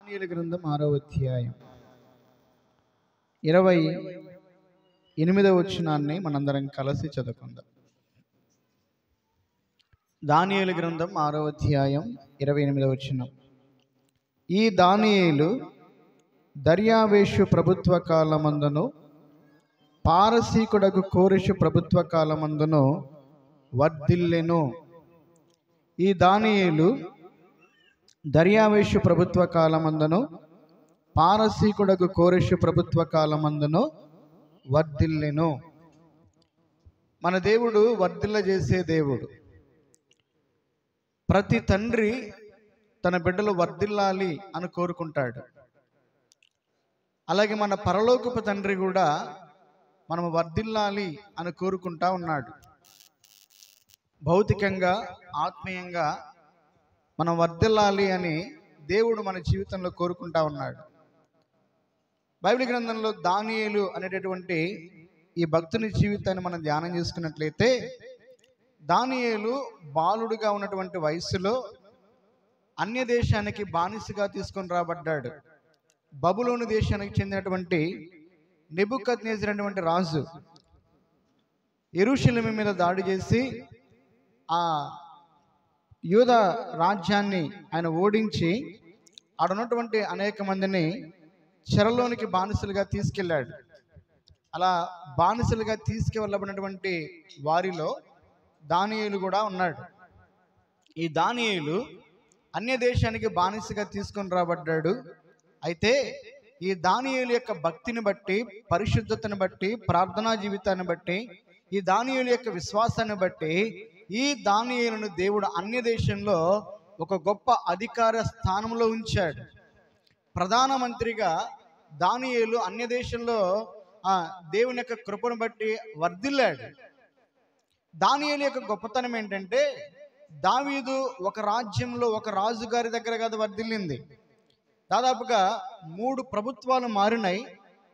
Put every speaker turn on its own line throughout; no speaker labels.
దానియేలు గ్రంథం 6వ అధ్యాయం 28వ వచనాన్ని మనందరం కలిసి చదువుకుందాం. దానియేలు గ్రంథం 6వ అధ్యాయం 28వ వచనం. ఈ దానియేలు దర్యావేషు ప్రభుత్వ కాలమందును పారసీకుడకు కోరెషు ప్రభుత్వ కాలమందును వర్ధిల్లెను. ఈ దానియేలు దర్యావేషు ప్రభుత్వ కాలమందును పారసీకుడకు కోరెషు ప్రభుత్వ కాలమందును వర్ధిల్లెను. మన దేవుడు వర్ధిల్ల చేసే దేవుడు. ప్రతి తండ్రి తన బిడ్డలు వర్ధిల్లాలి అని కోరుకుంటాడు. అలాగే మన పరలోకపు తండ్రి కూడా మనం వర్ధిల్లాలి అని కోరుకుంటా ఉన్నాడు. భౌతికంగా ఆత్మీయంగా మనం వర్ధిల్లాలి అని దేవుడు మన జీవితంలో కోరుకుంటా ఉన్నాడు. బైబిల్ గ్రంథంలో దానియేలు అనేటటువంటి ఈ భక్తుని జీవితాన్ని మనం ధ్యానం చేసుకున్నట్లయితే, దానియేలు బాలుడుగా ఉన్నటువంటి వయసులో అన్య దేశానికి బానిసగా తీసుకొని రాబడ్డాడు. బబులోను దేశానికి చెందినటువంటి నెబుకద్నెజరు అనేటువంటి రాజు యెరూషలేము మీద దాడి చేసి ఆ యూదా రాజ్యాన్ని ఆయన ఓడించి ఆడున్నటువంటి అనేక మందిని చెరలోనికి బానిసలుగా తీసుకెళ్ళాడు. అలా బానిసలుగా తీసుకువెళ్ళబడినటువంటి వారిలో దానియేలు కూడా ఉన్నాడు. ఈ దానియేలు అన్య దేశానికి బానిసగా తీసుకొని రాబడ్డాడు. అయితే ఈ దానియేలు యొక్క భక్తిని బట్టి, పరిశుద్ధతను బట్టి, ప్రార్థనా జీవితాన్ని బట్టి, ఈ దానియేలు యొక్క విశ్వాసాన్ని బట్టి ఈ దానియేలును దేవుడు అన్య దేశంలో ఒక గొప్ప అధికార స్థానంలో ఉంచాడు. ప్రధానమంత్రిగా దానియేలు అన్య దేశంలో దేవుని యొక్క కృపను బట్టి వర్ధిల్లాడు. దానియేలు యొక్క గొప్పతనం ఏంటంటే, దావీదు ఒక రాజ్యంలో ఒక రాజుగారి దగ్గర కాదు వర్ధిల్లింది. దాదాపుగా 3 ప్రభుత్వాలు మారినాయి,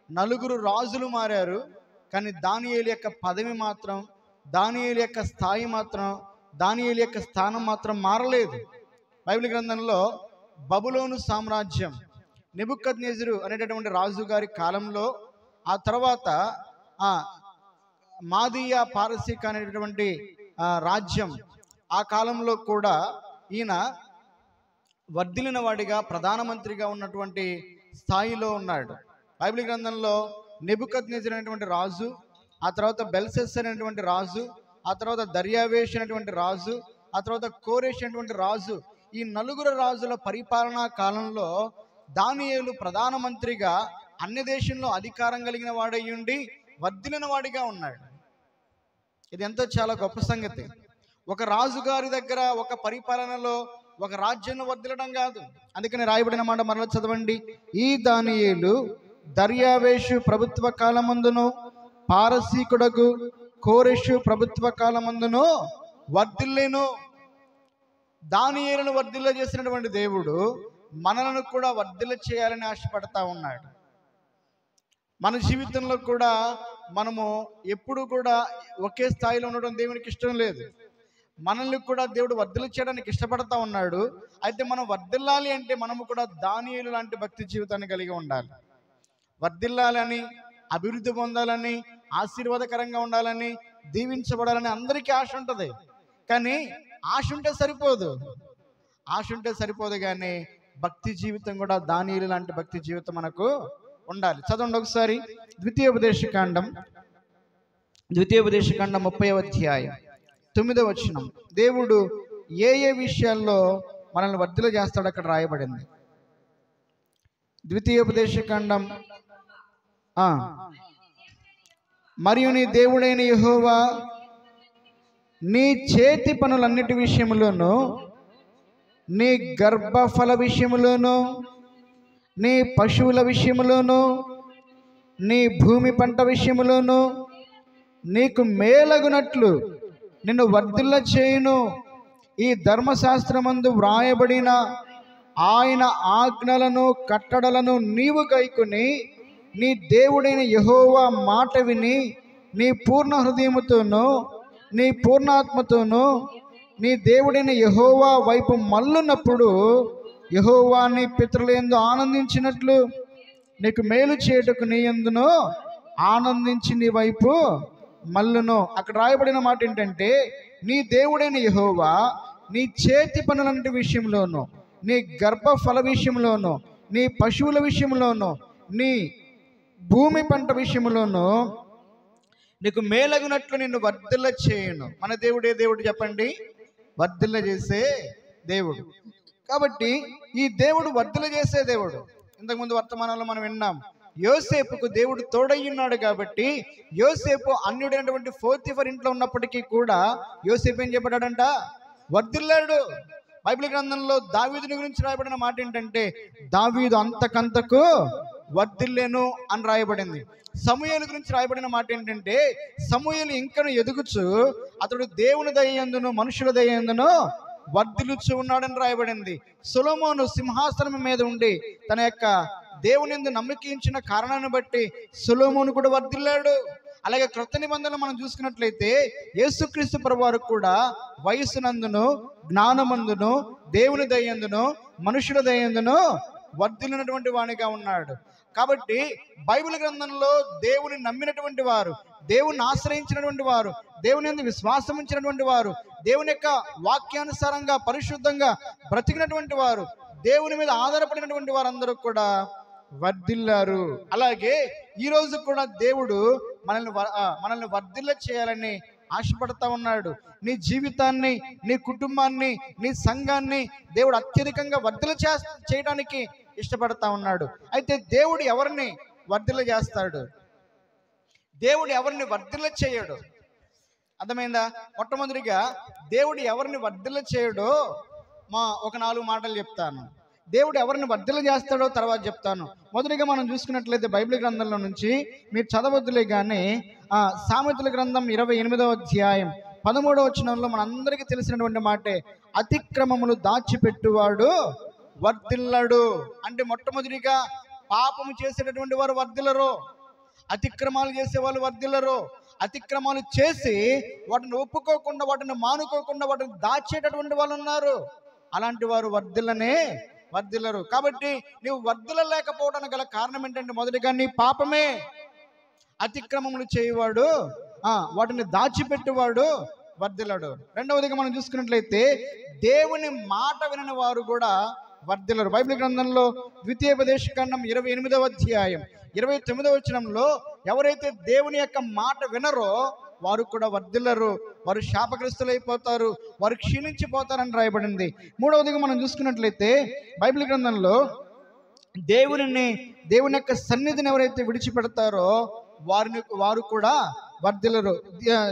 4 రాజులు మారారు. కానీ దానియేలు యొక్క పదవి మాత్రం, దానియేలు యొక్క స్థాయి మాత్రం, దానియేలు యొక్క స్థానం మాత్రం మారలేదు. బైబిల్ గ్రంథంలో బబులోను సామ్రాజ్యం, నెబుకద్నెజరు అనేటటువంటి రాజుగారి కాలంలో, ఆ తర్వాత మాదీయ పారసీక అనేటటువంటి రాజ్యం, ఆ కాలంలో కూడా ఈయన వర్ధిల్లిన వాడిగా ప్రధానమంత్రిగా ఉన్నటువంటి స్థాయిలో ఉన్నాడు. బైబిల్ గ్రంథంలో నెబుకద్నెజరు అనేటువంటి రాజు, ఆ తర్వాత బెల్షస్సర్ అనేటువంటి రాజు, ఆ తర్వాత దర్యావేషు అనేటువంటి రాజు, ఆ తర్వాత కోరెషు అనేటువంటి రాజు, ఈ 4 రాజుల పరిపాలనా కాలంలో దానియేలు ప్రధానమంత్రిగా అన్య దేశంలో అధికారం కలిగిన వాడయ్యుండి వర్ధిల్లిన వాడిగా ఉన్నాడు. ఇది ఎంతో చాలా గొప్ప సంగతి. ఒక రాజుగారి దగ్గర ఒక పరిపాలనలో ఒక రాజ్యంలో వర్ధిల్లడం కాదు. అందుకని రాయబడిన మాట మరలా చదవండి. ఈ దానియేలు దర్యావేషు ప్రభుత్వ కాలమందును పారసీకుడకు కోరెషు ప్రభుత్వ కాలమందును వర్ధిల్లెను. దానియేలును వర్ధిల్ల చేసినటువంటి దేవుడు మనలను కూడా వర్ధిల్ల చేయాలని ఆశపడతా ఉన్నాడు. మన జీవితంలో కూడా మనము ఎప్పుడు కూడా ఒకే స్థాయిలో ఉండడం దేవునికి ఇష్టం లేదు. మనల్ని కూడా దేవుడు వర్ధిల్ల చేయడానికి ఇష్టపడతా ఉన్నాడు. అయితే మనం వర్ధిల్లాలి అంటే మనము కూడా దానియేలు లాంటి భక్తి జీవితాన్ని కలిగి ఉండాలి. వర్ధిల్లాలని, అభివృద్ధి పొందాలని, ఆశీర్వాదకరంగా ఉండాలని, దీవించబడాలని అందరికీ ఆశ ఉంటుంది. కానీ ఆశ ఉంటే సరిపోదు కానీ భక్తి జీవితం కూడా దానియేలు లాంటి భక్తి జీవితం మనకు ఉండాలి. చదవండి ఒకసారి ద్వితీయోపదేశకాండం 30వ అధ్యాయం 9వ వచనం. దేవుడు ఏ విషయాల్లో మనల్ని వర్ధిల్ల చేస్తాడో అక్కడ రాయబడింది. ద్వితీయోపదేశకాండం. మరియు నీ దేవుడైన యెహోవా నీ చేతి పనులన్నిటి విషయంలోనూ, నీ గర్భఫల విషయంలోనూ, నీ పశువుల విషయంలోనూ, నీ భూమి పంట విషయంలోనూ నీకు మేలగునట్లు నిన్ను వర్ధిల్ల చేయును. ఈ ధర్మశాస్త్రమందు వ్రాయబడిన ఆయన ఆజ్ఞలను కట్టడలను నీవు గైకొని నీ దేవుడైన యెహోవా మాట విని నీ పూర్ణ హృదయముతోనూ నీ పూర్ణాత్మతోనూ నీ దేవుడైన యెహోవా వైపు మళ్ళునప్పుడు యెహోవా నీ పితరుల యందు ఆనందించినట్లు నీకు మేలు చేయుటకు నీ యందును ఆనందించి నీ వైపు మల్లును. అక్కడ రాయబడిన మాట ఏంటంటే, నీ దేవుడైన యెహోవా నీ చేతి పనులంటి విషయంలోను, నీ గర్భఫల విషయంలోను, నీ పశువుల విషయంలోను, నీ భూమి పంట విషయంలోను నీకు మేలగునట్లు నిన్ను వర్ధిల్ల చేయును. మన దేవుడే దేవుడు చెప్పండి, వర్ధిల్ల చేసే దేవుడు. కాబట్టి ఈ దేవుడు వర్ధిల్ల చేసే దేవుడు. ఇంతకుముందు వర్తమానంలో మనం విన్నాం, యోసేపుకు దేవుడు తోడయ్యున్నాడు కాబట్టి యోసేపు అన్యుడైనటువంటి పోతీఫర్ ఇంట్లో ఉన్నప్పటికీ కూడా యోసేపు ఏం చెప్పాడంట, వర్ధిల్లాడు. బైబిల్ గ్రంథంలో దావీదుని గురించి రాయబడిన మాట ఏంటంటే, దావీదు అంతకంతకు వర్ధిల్లేను అని రాయబడింది. సమూయేలు గురించి రాయబడిన మాట ఏంటంటే, సమూయేలు ఇంకను ఎదుగుచు అతడు దేవుని దయయందును మనుషుల దయయందును వర్ధిల్లుచు ఉన్నాడని రాయబడింది. సొలొమోను సింహాసనం మీద ఉండి తన యొక్క దేవుని యందు నమ్మకించిన కారణాన్ని బట్టి సొలొమోను కూడా వర్ధిల్లాడు. అలాగే క్రొత్త నిబంధనలు మనం చూసుకున్నట్లయితే యేసుక్రీస్తు ప్రభువారు కూడా వయస్సునందును జ్ఞానమందును దేవుని దయందును మనుషుల దయందును వర్ధిల్లినటువంటి వానిగా ఉన్నాడు. కాబట్టి బైబిల్ గ్రంథంలో దేవుని నమ్మినటువంటి వారు, దేవుని ఆశ్రయించినటువంటి వారు, దేవుని యందు విశ్వాసం ఉంచినటువంటి వారు, దేవుని యొక్క వాక్యానుసారంగా పరిశుద్ధంగా బ్రతికినటువంటి వారు, దేవుని మీద ఆధారపడినటువంటి వారందరూ కూడా వర్ధిల్లారు. అలాగే ఈరోజు కూడా దేవుడు మనల్ని వర్ధిల్ల చేయాలని ఆశపడతా ఉన్నాడు. నీ జీవితాన్ని, నీ కుటుంబాన్ని, నీ సంఘాన్ని దేవుడు అత్యధికంగా వర్ధిల్ల చేయడానికి ఇష్టపడతా ఉన్నాడు. అయితే దేవుడు ఎవరిని వర్ధిల్ల చేస్తాడు? దేవుడు ఎవరిని వర్ధిల్ల చేయడు? అర్థమైందా? మొట్టమొదటిగా దేవుడు ఎవరిని వర్ధిల్ల చేయడో ఒక 4 మాటలు చెప్తాను. దేవుడు ఎవరిని వర్ధిల్ల చేస్తాడో తర్వాత చెప్తాను. మొదటిగా మనం చూసుకున్నట్లయితే బైబిల్ గ్రంథంలో నుంచి మీరు చదవద్దులే కానీ సామెతల గ్రంథం 28వ అధ్యాయం 13వ వచనంలో మనందరికీ తెలిసినటువంటి మాటే, అతిక్రమములు దాచిపెట్టువాడు వర్ధిల్లడు. అంటే మొట్టమొదటిగా పాపము చేసేటటువంటి వారు వర్ధిల్లరు, అతిక్రమాలు చేసే వాళ్ళు వర్ధిల్లరు. అతిక్రమాలు చేసి వాటిని ఒప్పుకోకుండా, వాటిని మానుకోకుండా, వాటిని దాచేటటువంటి వాళ్ళు ఉన్నారు. అలాంటి వారు వర్ధిల్లరు. కాబట్టి నీవు వర్ధిల్లలేకపోవడానికి గల కారణం ఏంటంటే, మొదటిగా నీ పాపమే. అతిక్రమములు చేయవాడు, వాటిని దాచిపెట్టువాడు వర్ధిల్లడు. రెండవదిగా మనం చూసుకున్నట్లయితే దేవుని మాట వినని వారు కూడా వర్ధిల్లరు. బైబిల్ గ్రంథంలో ద్వితీయోపదేశకాండం 28వ అధ్యాయం 29వ వచనంలో ఎవరైతే దేవుని యొక్క మాట వినరో వారు కూడా వర్ధిల్లరు, వారు శాపగ్రస్తులైపోతారు, వారు క్షీణించిపోతారని రాయబడింది. మూడవదిగా మనం చూసుకున్నట్లయితే బైబిల్ గ్రంథంలో దేవుని యొక్క సన్నిధిని ఎవరైతే విడిచిపెడతారో వారు కూడా వర్ధిల్లరు.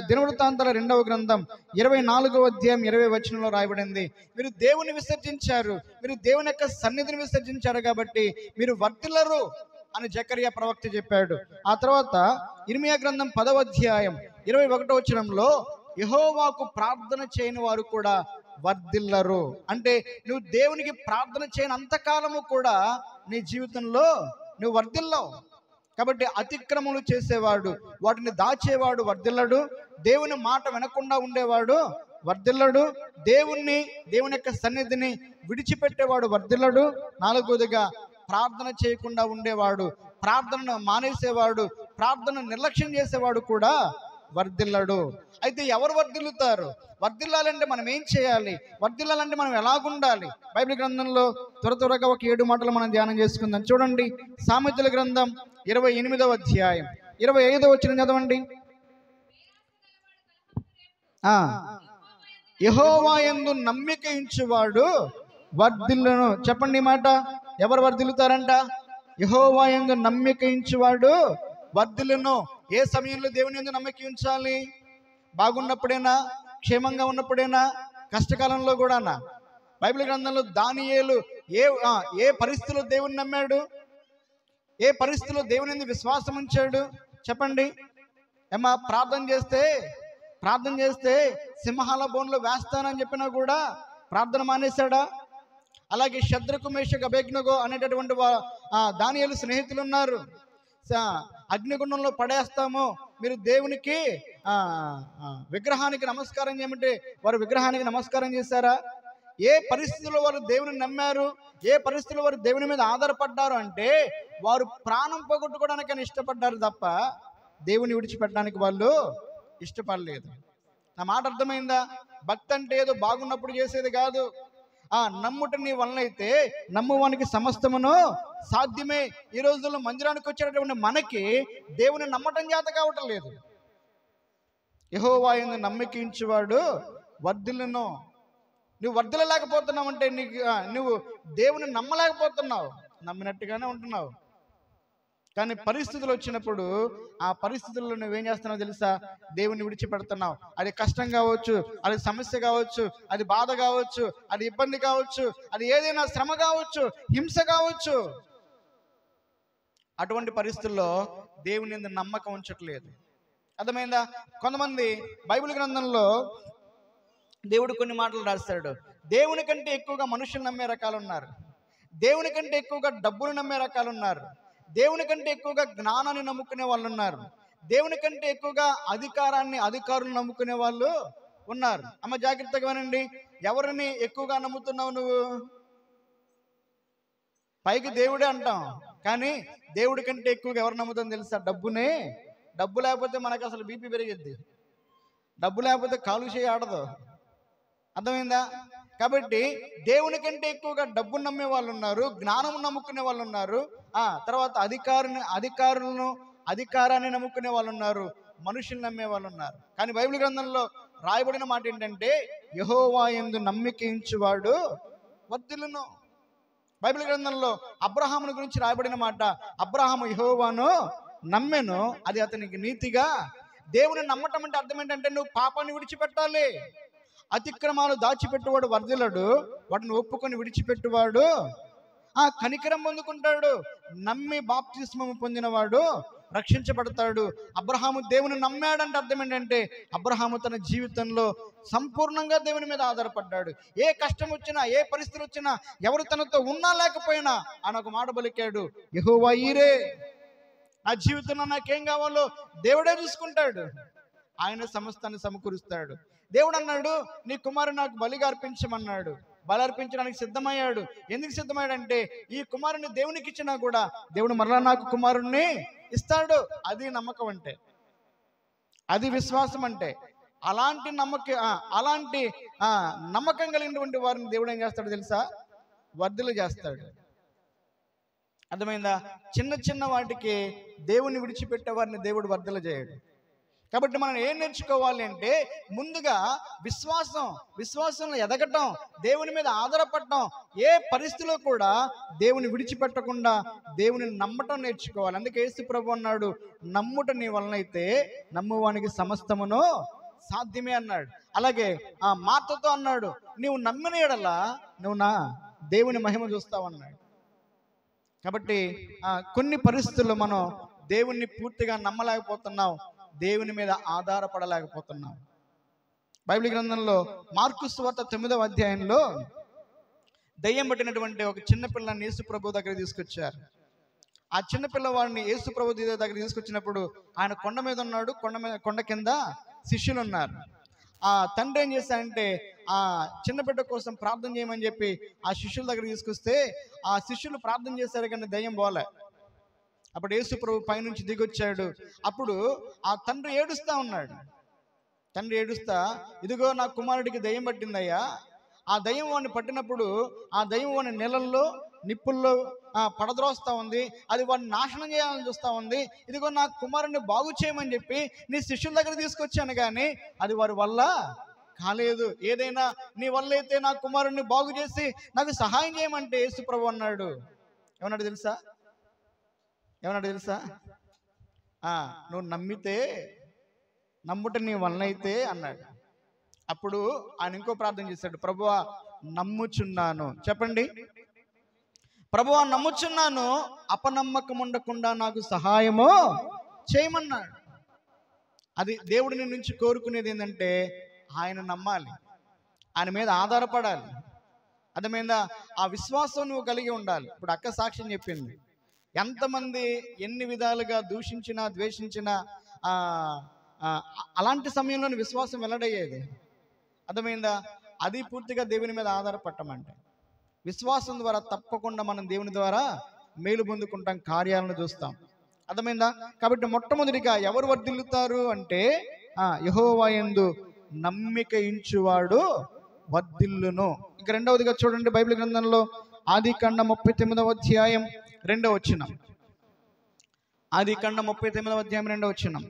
దినవృత్తాంతాల 2వ గ్రంథం 24వ అధ్యాయం 20వ వచనంలో రాయబడింది, మీరు దేవుని విసర్జించారు, మీరు దేవుని యొక్క సన్నిధిని విసర్జించారు కాబట్టి మీరు వర్ధిల్లరు అని జకరియా ప్రవక్త చెప్పాడు. ఆ తర్వాత ఇర్మియా గ్రంథం 10వ అధ్యాయం 21వ వచనంలో యెహోవాకు ప్రార్థన చేయని వారు కూడా వర్ధిల్లరు. అంటే నువ్వు దేవునికి ప్రార్థన చేయని అంతకాలము కూడా నీ జీవితంలో నువ్వు వర్ధిల్లవు. కాబట్టి అతిక్రమములు చేసేవాడు, వాటిని దాచేవాడు వర్ధిల్లడు, దేవుని మాట వినకుండా ఉండేవాడు వర్ధిల్లడు, దేవుని యొక్క సన్నిధిని విడిచిపెట్టేవాడు వర్ధిల్లడు. నాలుగోదిగా ప్రార్థన చేయకుండా ఉండేవాడు, ప్రార్థనను మానేసేవాడు, ప్రార్థన నిర్లక్ష్యం చేసేవాడు కూడా వర్ధిల్లడు. అయితే ఎవరు వర్ధిల్లుతారు? వర్ధిల్లాలంటే మనం ఏం చేయాలి? వర్ధిల్లాలంటే మనం ఎలాగుండాలి? బైబిల్ గ్రంథంలో త్వరగా ఒక 7 మాటలు మనం ధ్యానం చేసుకుందాం. చూడండి, సామెతల గ్రంథం 28వ అధ్యాయం 25వ వచనం చదవండి. యెహోవా యందు నమ్మిక ఉంచువాడు వర్ధిల్లును. చెప్పండి మాట. ఎవరు వర్ధిల్లుతారంట? యెహోవా యందు నమ్మిక ఉంచువాడు వర్ధిల్లును. ఏ సమయంలో దేవుని యందు నమ్మిక ఉంచాలి? బాగున్నప్పుడేనా? క్షేమంగా ఉన్నప్పుడేనా? కష్టకాలంలో కూడానా? బైబిల్ గ్రంథంలో దానియేలు ఏ పరిస్థితిలో దేవుని నమ్మాడు? ఏ పరిస్థితిలో దేవుని యందు విశ్వాసం ఉంచాడు? చెప్పండి. ప్రార్థన చేస్తే సింహాల బోన్లో వేస్తానని చెప్పినా కూడా ప్రార్థన మానేశాడా? అలాగే శద్రకు మేషకు అబేద్నెగో అనేటటువంటి దానియేలు స్నేహితులు ఉన్నారు. అగ్నిగుండంలో పడేస్తాము, మీరు దేవునికి విగ్రహానికి నమస్కారం చేయమంటే వారు విగ్రహానికి నమస్కారం చేశారా? ఏ పరిస్థితుల్లో వారు దేవుని నమ్మారు, ఏ పరిస్థితుల్లో వారు దేవుని మీద ఆధారపడ్డారు అంటే వారు ప్రాణం పోగొట్టుకోవడానికైనా ఇష్టపడ్డారు తప్ప దేవుని విడిచిపెట్టడానికి వాళ్ళు ఇష్టపడలేదు. నా మాట అర్థమైందా? భక్తి అంటే ఏదో బాగున్నప్పుడు చేసేది కాదు. నమ్ముట నీ వలనైతే నమ్మువానికి సమస్తమును సాధ్యమే. ఈ రోజుల్లో మందిరానికి వచ్చేటటువంటి మనకి దేవుని నమ్మటం చేత కావటం లేదు. యెహోవా యందు నమ్మిక ఉంచువాడు వర్ధిల్లును. నువ్వు వర్ధిల్లలేకపోతున్నావు అంటే నువ్వు దేవుని నమ్మలేకపోతున్నావు, నమ్మినట్టుగానే ఉంటున్నావు. కానీ పరిస్థితులు వచ్చినప్పుడు ఆ పరిస్థితుల్లో నువ్వేం చేస్తున్నావు తెలుసా? దేవుని విడిచిపెడుతున్నావు. అది కష్టం కావచ్చు, అది సమస్య కావచ్చు, అది బాధ కావచ్చు, అది ఇబ్బంది కావచ్చు, అది ఏదైనా శ్రమ కావచ్చు, హింస కావచ్చు. అటువంటి పరిస్థితుల్లో దేవుని యందు నమ్మకం ఉంచట్లేదు. అర్థమైందా? కొంతమంది బైబిల్ గ్రంథంలో దేవుడు కొన్ని మాటలు రాస్తాడు. దేవుని కంటే ఎక్కువగా మనుషులు నమ్మే రకాలు ఉన్నారు, దేవుని కంటే ఎక్కువగా డబ్బులు నమ్మే రకాలు ఉన్నారు, దేవుని కంటే ఎక్కువగా జ్ఞానాన్ని నమ్ముకునే వాళ్ళు ఉన్నారు, దేవుని కంటే ఎక్కువగా అధికారులు నమ్ముకునే వాళ్ళు ఉన్నారు. అమ్మ జాగ్రత్తగా వినండి. ఎవరిని ఎక్కువగా నమ్ముతున్నావు నువ్వు? పైకి దేవుడే అంటాం, కానీ దేవుడి కంటే ఎక్కువగా ఎవరు నమ్ముతాం తెలుసా? డబ్బునే. డబ్బు లేకపోతే మనకు అసలు బీపీ పెరిగిద్ది, డబ్బు లేకపోతే కాలు చేయి ఆడదు. అర్థమైందా? కాబట్టి దేవుని కంటే ఎక్కువగా డబ్బును నమ్మే వాళ్ళు ఉన్నారు, జ్ఞానం నమ్ముకునే వాళ్ళు ఉన్నారు, తర్వాత అధికారాన్ని నమ్ముకునే వాళ్ళు ఉన్నారు, మనుషులు నమ్మే వాళ్ళు ఉన్నారు. కానీ బైబిల్ గ్రంథంలో రాయబడిన మాట ఏంటంటే యెహోవా యందు నమ్మిక ఉంచువాడు వర్ధిల్లును. బైబిల్ గ్రంథంలో అబ్రహాముని గురించి రాయబడిన మాట, అబ్రహాము యెహోవాను నమ్మెను, అది అతనికి నీతిగా. దేవుని నమ్మటం అంటే అర్థం ఏంటంటే నువ్వు పాపాన్ని విడిచిపెట్టాలి. అతిక్రమాలు దాచిపెట్టువాడు వర్ధిల్లడు, వాటిని ఒప్పుకొని విడిచిపెట్టువాడు కనికరం పొందుకుంటాడు. నమ్మి బాప్తిస్మము పొందినవాడు రక్షించబడతాడు. అబ్రహాము దేవుని నమ్మాడంటే అర్థం ఏంటంటే అబ్రహాము తన జీవితంలో సంపూర్ణంగా దేవుని మీద ఆధారపడ్డాడు. ఏ కష్టం వచ్చినా, ఏ పరిస్థితి వచ్చినా, ఎవరు తనతో ఉన్నా లేకపోయినా ఆయన ఒక మాట పలికాడు, యెహోవా ఈరే. నా జీవితంలో నాకేం కావాలో దేవుడే చూసుకుంటాడు, ఆయన సమస్తాన్ని సమకూరుస్తాడు. దేవుడు అన్నాడు, నీ కుమారుడు నాకు బలిగా అర్పించమన్నాడు. బలి అర్పించడానికి సిద్ధమయ్యాడు. ఎందుకు సిద్ధమయ్యాడంటే ఈ కుమారుని దేవునికి ఇచ్చినా కూడా దేవుడు మరలా నాకు కుమారుణ్ణి ఇస్తాడు. అది నమ్మకం అంటే, అది విశ్వాసం అంటే. అలాంటి నమ్మకం కలిగినటువంటి వారిని దేవుడు ఏం చేస్తాడు తెలుసా? వర్ధిల్ల చేస్తాడు. అర్థమైందా? చిన్న చిన్న వాటికి దేవుని విడిచిపెట్టే వారిని దేవుడు వర్ధిల్ల చేయడు. కాబట్టి మనం ఏం నేర్చుకోవాలి అంటే ముందుగా విశ్వాసంలో ఎదగటం, దేవుని మీద ఆధారపడటం, ఏ పరిస్థితిలో కూడా దేవుని విడిచిపెట్టకుండా దేవుని నమ్మటం నేర్చుకోవాలి. అందుకే యేసు ప్రభు అన్నాడు, నమ్ముట నీ వలనైతే నమ్మువానికి సమస్తమును సాధ్యమే అన్నాడు. అలాగే మార్తతో అన్నాడు, నీవు నమ్మిన యెడల నువ్వు నా దేవుని మహిమ చూస్తావన్నాడు. కాబట్టి కొన్ని పరిస్థితుల్లో మనం దేవుణ్ణి పూర్తిగా నమ్మలేకపోతున్నాం, దేవుని మీద ఆధారపడలేకపోతున్నాం. బైబిల్ గ్రంథంలో మార్కు సువార్త 9వ అధ్యాయంలో దయ్యం పట్టినటువంటి ఒక చిన్నపిల్లని యేసు ప్రభు దగ్గర తీసుకొచ్చారు. ఆ చిన్నపిల్లవాడిని యేసు ప్రభు దగ్గర తీసుకొచ్చినప్పుడు ఆయన కొండ మీద ఉన్నాడు, కొండ కింద శిష్యులు ఉన్నారు. ఆ తండ్రి ఏం చేశాడంటే ఆ చిన్న బిడ్డ కోసం ప్రార్థన చేయమని చెప్పి ఆ శిష్యుల దగ్గర తీసుకొస్తే ఆ శిష్యులు ప్రార్థన చేశారు, కానీ దయ్యం పోలే. అప్పుడు యేసు ప్రభు పైనుంచి దిగొచ్చాడు. అప్పుడు ఆ తండ్రి ఏడుస్తా ఉన్నాడు. తండ్రి ఏడుస్తా, ఇదిగో నా కుమారుడికి దయ్యం పట్టిందయ్యా. ఆ దయ్యం వాడిని పట్టినప్పుడు ఆ దయ్యం వాడిని నీళ్ళల్లో నిప్పుల్లో పడద్రోస్తా ఉంది, అది వాడిని నాశనం చేయాలని చూస్తూ ఉంది. ఇదిగో నా కుమారుడిని బాగు చేయమని చెప్పి నీ శిష్యుల దగ్గర తీసుకొచ్చాను, కానీ అది వారి వల్ల కాలేదు. ఏదైనా నీ వల్ల అయితే నా కుమారుడిని బాగు చేసి నాకు సహాయం చేయమంటే యేసు ప్రభు అన్నాడు, ఏమన్నాడు తెలుసా? నువ్వు నమ్ముట నీ వలనైతే అన్నాడు. అప్పుడు ఆయన ఇంకో ప్రార్థన చేశాడు, ప్రభువా నమ్ముచున్నాను. చెప్పండి, ప్రభువా నమ్ముచున్నాను, అపనమ్మకం ఉండకుండా నాకు సహాయము చేయమన్నాడు. అది దేవుడిని నుంచి కోరుకునేది ఏంటంటే ఆయన నమ్మాలి, ఆయన మీద ఆధారపడాలి. అర్థమైందా? ఆ విశ్వాసం నువ్వు కలిగి ఉండాలి. ఇప్పుడు అక్క సాక్ష్యం చెప్పింది, ఎంతమంది ఎన్ని విధాలుగా దూషించినా ద్వేషించినా అలాంటి సమయంలో విశ్వాసం వెల్లడయ్యేది. అర్థమైందా? అది పూర్తిగా దేవుని మీద ఆధారపడటమంటే. విశ్వాసం ద్వారా తప్పకుండా మనం దేవుని ద్వారా మేలు పొందుకుంటాం, కార్యాలను చూస్తాం. అర్థమైందా? కాబట్టి మొట్టమొదటిగా ఎవరు వర్ధిల్లుతారు అంటే యెహోవా యందు నమ్మిక ఉంచువాడు వర్ధిల్లును. ఇక రెండవదిగా చూడండి, బైబిల్ గ్రంథంలో ఆదికాండం 39వ అధ్యాయం 2వ వచనం. ఆదికాండం 39వ అధ్యాయం 2వ వచనం.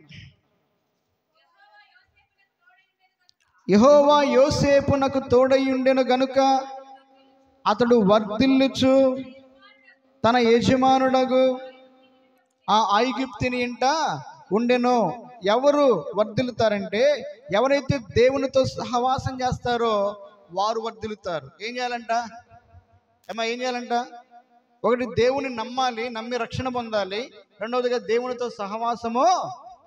యెహోవా యోసేపునకు తోడయుండెను గనుక అతడు వర్ధిల్లుచు తన యజమానుడగు ఆ ఐగుప్తుని ఇంట ఉండెను. ఎవరు వర్ధిల్లుతారంటే ఎవరైతే దేవునితో సహవాసం చేస్తారో వారు వర్ధిల్లుతారు. ఏం చేయాలంట ఏం చేయాలంట? ఒకటి, దేవుని నమ్మాలి, నమ్మి రక్షణ పొందాలి. రెండవదిగా దేవునితో సహవాసము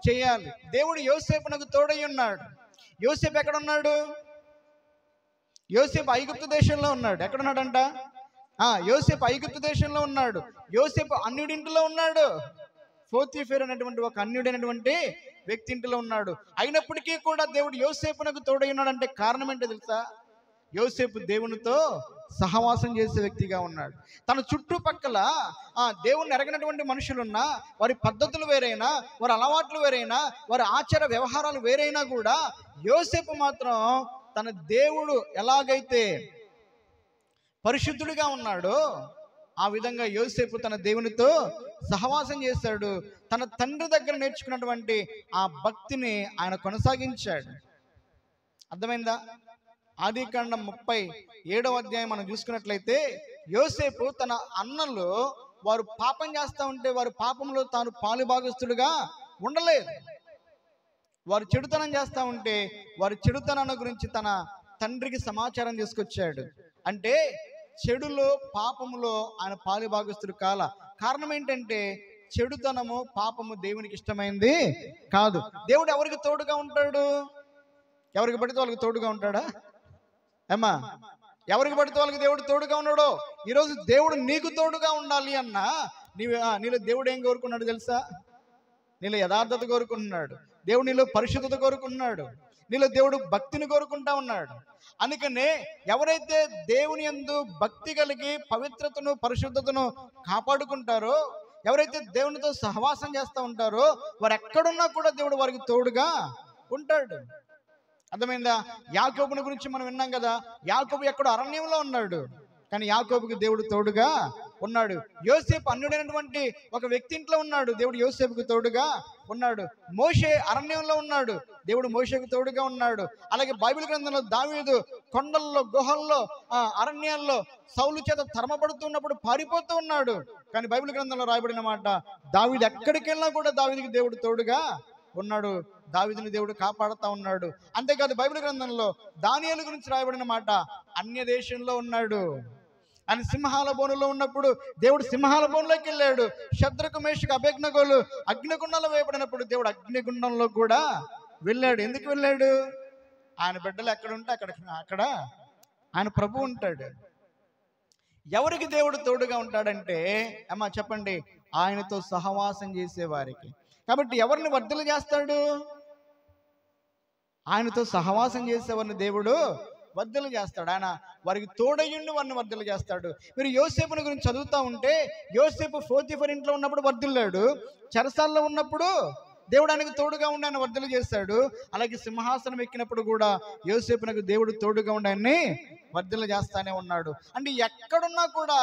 చేయాలి. దేవుడు యోసేపునకు తోడై ఉన్నాడు. యోసేపు ఎక్కడ ఉన్నాడు? యోసేపు ఐగుప్తు దేశంలో ఉన్నాడు. ఎక్కడున్నాడంట? యోసేపు ఐగుప్తు దేశంలో ఉన్నాడు. యోసేపు అన్యుడింటిలో ఉన్నాడు. పోతీఫెర అనేటువంటి ఒక అన్యుడైనటువంటి వ్యక్తి ఇంటిలో ఉన్నాడు. అయినప్పటికీ కూడా దేవుడు యోసేపునకు తోడై ఉన్నాడంటే కారణం ఏంటో తెలుసా? యోసేపు దేవునితో సహవాసం చేసే వ్యక్తిగా ఉన్నాడు. తన చుట్టుపక్కల దేవుణ్ణి ఎరగనటువంటి మనుషులున్నా, వారి పద్ధతులు వేరైనా, వారి అలవాట్లు వేరైనా, వారి ఆచార వ్యవహారాలు వేరైనా కూడా యోసేపు మాత్రం తన దేవుడు ఎలాగైతే పరిశుద్ధుడిగా ఉన్నాడో ఆ విధంగా యోసేపు తన దేవునితో సహవాసం చేశాడు. తన తండ్రి దగ్గర నేర్చుకున్నటువంటి ఆ భక్తిని ఆయన కొనసాగించాడు. అర్థమైందా? ఆదికాండం 37వ అధ్యాయం మనం చూసుకున్నట్లయితే యోసేపు తన అన్నలు వారు పాపం చేస్తూ ఉంటే వారి పాపంలో తాను పాలుభాగస్తుడుగా ఉండలేదు. వారు చెడుతనం చేస్తూ ఉంటే వారి చెడుతనాన్ని గురించి తన తండ్రికి సమాచారం తీసుకొచ్చాడు. అంటే చెడులో పాపములో ఆయన పాలుభాగస్తుడు కాల. కారణం ఏంటంటే చెడుతనము పాపము దేవునికి ఇష్టమైంది కాదు. దేవుడు ఎవరికి తోడుగా ఉంటాడు? ఎవరికి పడితే వాళ్ళకి తోడుగా ఉంటాడా? ఎవరికి పడితే వాళ్ళకి దేవుడు తోడుగా ఉన్నాడు. ఈరోజు దేవుడు నీకు తోడుగా ఉండాలి అన్నా నీలో దేవుడు ఏం కోరుకున్నాడు తెలుసా? నీలో యథార్థత కోరుకుంటున్నాడు. దేవుడు నీలో పరిశుద్ధత కోరుకుంటున్నాడు. నీలో దేవుడు భక్తిని కోరుకుంటా ఉన్నాడు. అందుకనే ఎవరైతే దేవుని యందు భక్తి కలిగి పవిత్రతను పరిశుద్ధతను కాపాడుకుంటారో, ఎవరైతే దేవునితో సహవాసం చేస్తూ ఉంటారో వారు ఎక్కడున్నా కూడా దేవుడు వారికి తోడుగా ఉంటాడు. అర్థమైందా? యాకోబుని గురించి మనం విన్నాం కదా. యాకోబు ఎక్కడో అరణ్యంలో ఉన్నాడు, కానీ యాకోబుకి దేవుడు తోడుగా ఉన్నాడు. యోసేపు అన్యుడైనటువంటి ఒక వ్యక్తి ఇంట్లో ఉన్నాడు, దేవుడు యోసేపుకు తోడుగా ఉన్నాడు. మోషే అరణ్యంలో ఉన్నాడు, దేవుడు మోషేకు తోడుగా ఉన్నాడు. అలాగే బైబిల్ గ్రంథంలో దావీదు కొండల్లో, గుహల్లో, అరణ్యాల్లో సౌలు చేత తరమబడుతున్నప్పుడు పారిపోతూ ఉన్నాడు. కానీ బైబిల్ గ్రంథంలో రాయబడిన మాట, దావీదు ఎక్కడికి వెళ్ళినా కూడా దావీదుకి దేవుడు తోడుగా ఉన్నాడు. దావీదుని దేవుడు కాపాడుతా ఉన్నాడు. అంతేకాదు బైబిల్ గ్రంథంలో దానియేలు గురించి రాయబడిన మాట, అన్య దేశంలో ఉన్నాడు. ఆయన సింహాల బోనులో ఉన్నప్పుడు దేవుడు సింహాల బోనులోకి వెళ్ళాడు. శద్రకు, మేషకు, అబేద్నెగోలు అగ్నిగుండంలో వేయబడినప్పుడు దేవుడు అగ్నిగుండంలో కూడా వెళ్ళాడు. ఎందుకు వెళ్ళాడు? ఆయన బిడ్డలు ఎక్కడ ఉంటే అక్కడ ఆయన ప్రభు ఉంటాడు. ఎవరికి దేవుడు తోడుగా ఉంటాడంటే చెప్పండి, ఆయనతో సహవాసం చేసేవారికి. కాబట్టి ఎవరిని వర్ధలు చేస్తాడు? ఆయనతో సహవాసం చేసేవారిని దేవుడు వర్ధలు చేస్తాడు. ఆయన వారికి తోడయ్యుండి వారిని వర్ధలు చేస్తాడు. మీరు యోసేపుని గురించి చదువుతూ ఉంటే యోసేపు పోతీఫర్ ఇంట్లో ఉన్నప్పుడు వర్ధిల్లాడు, చెరసాల్లో ఉన్నప్పుడు దేవుడు ఆయనకు తోడుగా ఉండి ఆయన వర్ధలు చేస్తాడు. అలాగే సింహాసనం ఎక్కినప్పుడు కూడా యోసేపునకు దేవుడు తోడుగా ఉండి ఆయన్ని వర్ధలు చేస్తానే ఉన్నాడు. అంటే ఎక్కడున్నా కూడా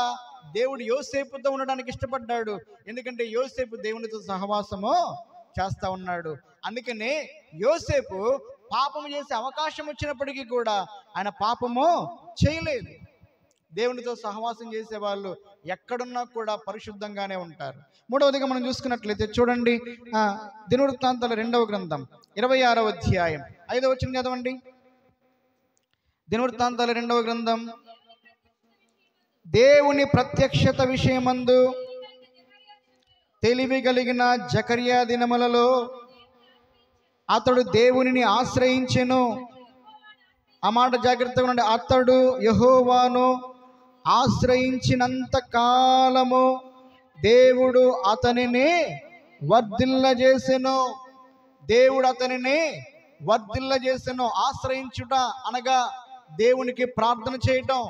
దేవుడు యోసేపుతో ఉండడానికి ఇష్టపడ్డాడు. ఎందుకంటే యోసేపు దేవునితో సహవాసము చేస్తా ఉన్నాడు. అందుకనే యోసేపు పాపము చేసే అవకాశం వచ్చినప్పటికీ కూడా ఆయన పాపము చేయలేదు. దేవునితో సహవాసం చేసే వాళ్ళు ఎక్కడున్నా కూడా పరిశుద్ధంగానే ఉంటారు. మూడవదిగా మనం చూసుకున్నట్లయితే చూడండి, దినవృత్తాంతాల 2వ గ్రంథం 26వ అధ్యాయం 5వ వచనం చదవండి. దినవృత్తాంతాల 2వ గ్రంథం, దేవుని ప్రత్యక్షత విషయమందు తెలివి కలిగిన జకర్యా దినములలో అతడు దేవునిని ఆశ్రయించెను. ఆ మాట జాగ్రత్తగా ఉండండి. అతడు యెహోవాను ఆశ్రయించినంత కాలము దేవుడు అతనిని వర్ధిల్లజేసెను. దేవుడు అతనిని వర్ధిల్లజేసెను. ఆశ్రయించుట అనగా దేవునికి ప్రార్థన చేయటం.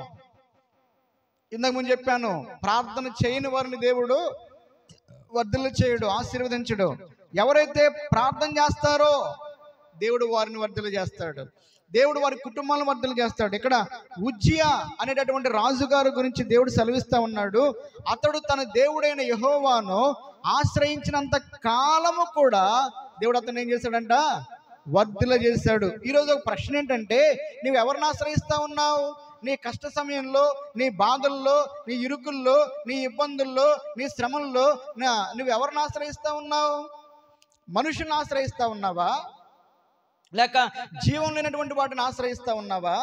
ఇంతకు ముందు చెప్పాను, ప్రార్థన చేయని వారిని దేవుడు వర్ధిల్ల చేయడు, ఆశీర్వదించడు. ఎవరైతే ప్రార్థన చేస్తారో దేవుడు వారిని వర్ధిల్ల చేస్తాడు, దేవుడు వారి కుటుంబాలను వర్ధిల్ల చేస్తాడు. ఇక్కడ ఉజ్జియా అనేటటువంటి రాజుగారు గురించి దేవుడు సెలవిస్తా ఉన్నాడు. అతడు తన దేవుడైన యెహోవాను ఆశ్రయించినంత కాలము కూడా దేవుడు అతను ఏం చేశాడంట? వర్ధిల్ల చేశాడు. ఈరోజు ఒక ప్రశ్న ఏంటంటే, నువ్వు ఎవరిని ఆశ్రయిస్తా ఉన్నావు? నీ కష్ట సమయంలో, నీ బాధల్లో, నీ ఇరుకుల్లో, నీ ఇబ్బందుల్లో, నీ శ్రమల్లో నువ్వు ఎవరిని ఆశ్రయిస్తా ఉన్నావు? మనుషుల్ని ఆశ్రయిస్తా ఉన్నావా? లేక జీవం లేనటువంటి వాటిని ఆశ్రయిస్తా ఉన్నావా?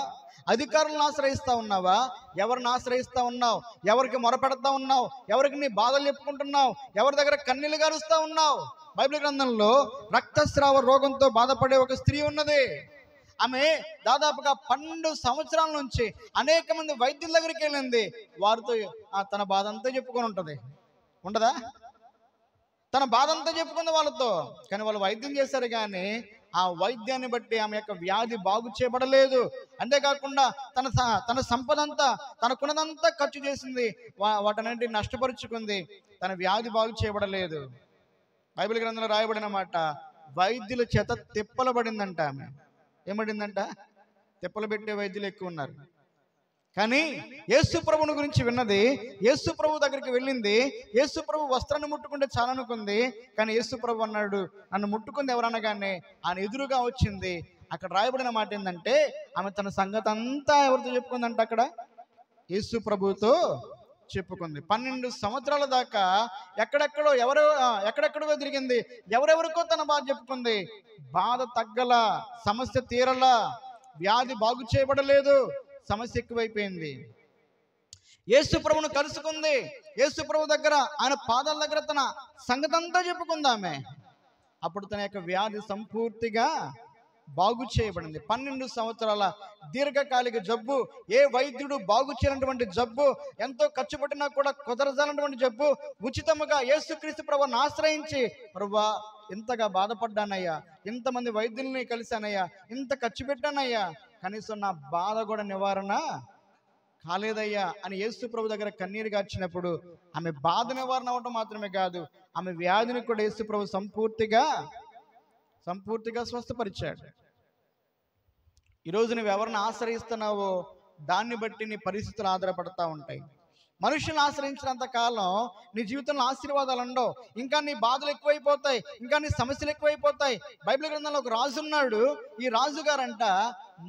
అధికారులను ఆశ్రయిస్తా ఉన్నావా? ఎవరిని ఆశ్రయిస్తా ఉన్నావు? ఎవరికి మొరపెడతా ఉన్నావు? ఎవరికి నీ బాధలు చెప్పుకుంటున్నావు? ఎవరి దగ్గర కన్నీళ్లు గారుస్తా ఉన్నావు? బైబిల్ గ్రంథంలో రక్తస్రావ రోగంతో బాధపడే ఒక స్త్రీ ఉన్నది. ఆమె దాదాపుగా 12 సంవత్సరాల నుంచి అనేక మంది వైద్యుల దగ్గరికి వెళ్ళింది. వారితో తన బాధ అంతా చెప్పుకొని ఉంటుంది, ఉండదా? తన బాధ అంతా చెప్పుకుంది వాళ్ళతో. కానీ వాళ్ళు వైద్యం చేశారు, కానీ ఆ వైద్యాన్ని బట్టి ఆమె యొక్క వ్యాధి బాగు చేయబడలేదు. అంతేకాకుండా తన సంపద అంతా, తనకున్నదంతా ఖర్చు చేసింది, వాటన్నింటినీ నష్టపరుచుకుంది, తన వ్యాధి బాగు చేయబడలేదు. బైబిల్ గ్రంథంలో రాయబడిన మాట, వైద్యుల చేత తిప్పలబడిందంట. ఆమె ఏమడిందంట? తిప్పలు పెట్టే వైద్యులు ఎక్కువ ఉన్నారు. కానీ యేసు ప్రభువుని గురించి విన్నది, యేసు ప్రభు దగ్గరికి వెళ్ళింది, యేసు ప్రభు వస్త్రాన్ని ముట్టుకుంటే చాలనుకుంది. కానీ యేసు ప్రభు అన్నాడు, నన్ను ముట్టుకుంది ఎవరనగానే ఆయన ఎదురుగా వచ్చింది. అక్కడ రాయబడిన మాట ఏంటంటే, ఆమె తన సంగతి అంతా ఎవరితో చెప్పుకుందంట? అక్కడ యేసు ప్రభువుతో చెప్పుకుంది. 12 సంవత్సరాల దాకా ఎక్కడెక్కడో తిరిగింది, ఎవరెవరికో తన బాధ చెప్పుకుంది. బాధ తగ్గల, సమస్య తీరల, వ్యాధి బాగు చేయబడలేదు, సమస్య ఎక్కువైపోయింది. యేసు ప్రభువును కలుసుకుంది, యేసు ప్రభు దగ్గర, ఆయన పాదాల దగ్గర తన సంగతంతా చెప్పుకుంది ఆమె. అప్పుడు తన యొక్క వ్యాధి సంపూర్తిగా బాగు చేయబడింది. 12 సంవత్సరాల దీర్ఘకాలిక జబ్బు, ఏ వైద్యుడు బాగు చేయనటువంటి జబ్బు, ఎంతో ఖర్చు పెట్టినా కూడా కుదరజాలన్నటువంటి జబ్బు, ఉచితముగా యేసుక్రీస్తు ప్రభువును ఆశ్రయించి, ప్రభువా ఇంతగా బాధపడ్డానయ్యా, ఇంతమంది వైద్యుల్ని కలిశానయ్యా, ఇంత ఖర్చు పెట్టానయ్యా, కనీసం నా బాధ కూడా నివారణ కాలేదయ్యా అని యేసు ప్రభు దగ్గర కన్నీరు గార్చినప్పుడు ఆమె బాధ నివారణ అవటం మాత్రమే కాదు, ఆమె వ్యాధిని కూడా యేసు ప్రభు సంపూర్తిగా స్వస్థపరిచాడు. ఈరోజు నువ్వు ఎవరిని ఆశ్రయిస్తున్నావో దాన్ని బట్టి నీ పరిస్థితులు ఆధారపడతా ఉంటాయి. మనుషులను ఆశ్రయించినంత కాలం నీ జీవితంలో ఆశీర్వాదాలు ఉండవు, ఇంకా నీ బాధలు ఎక్కువైపోతాయి, ఇంకా నీ సమస్యలు ఎక్కువైపోతాయి. బైబిల్ గ్రంథంలో ఒక రాజు ఉన్నాడు. ఈ రాజుగారంట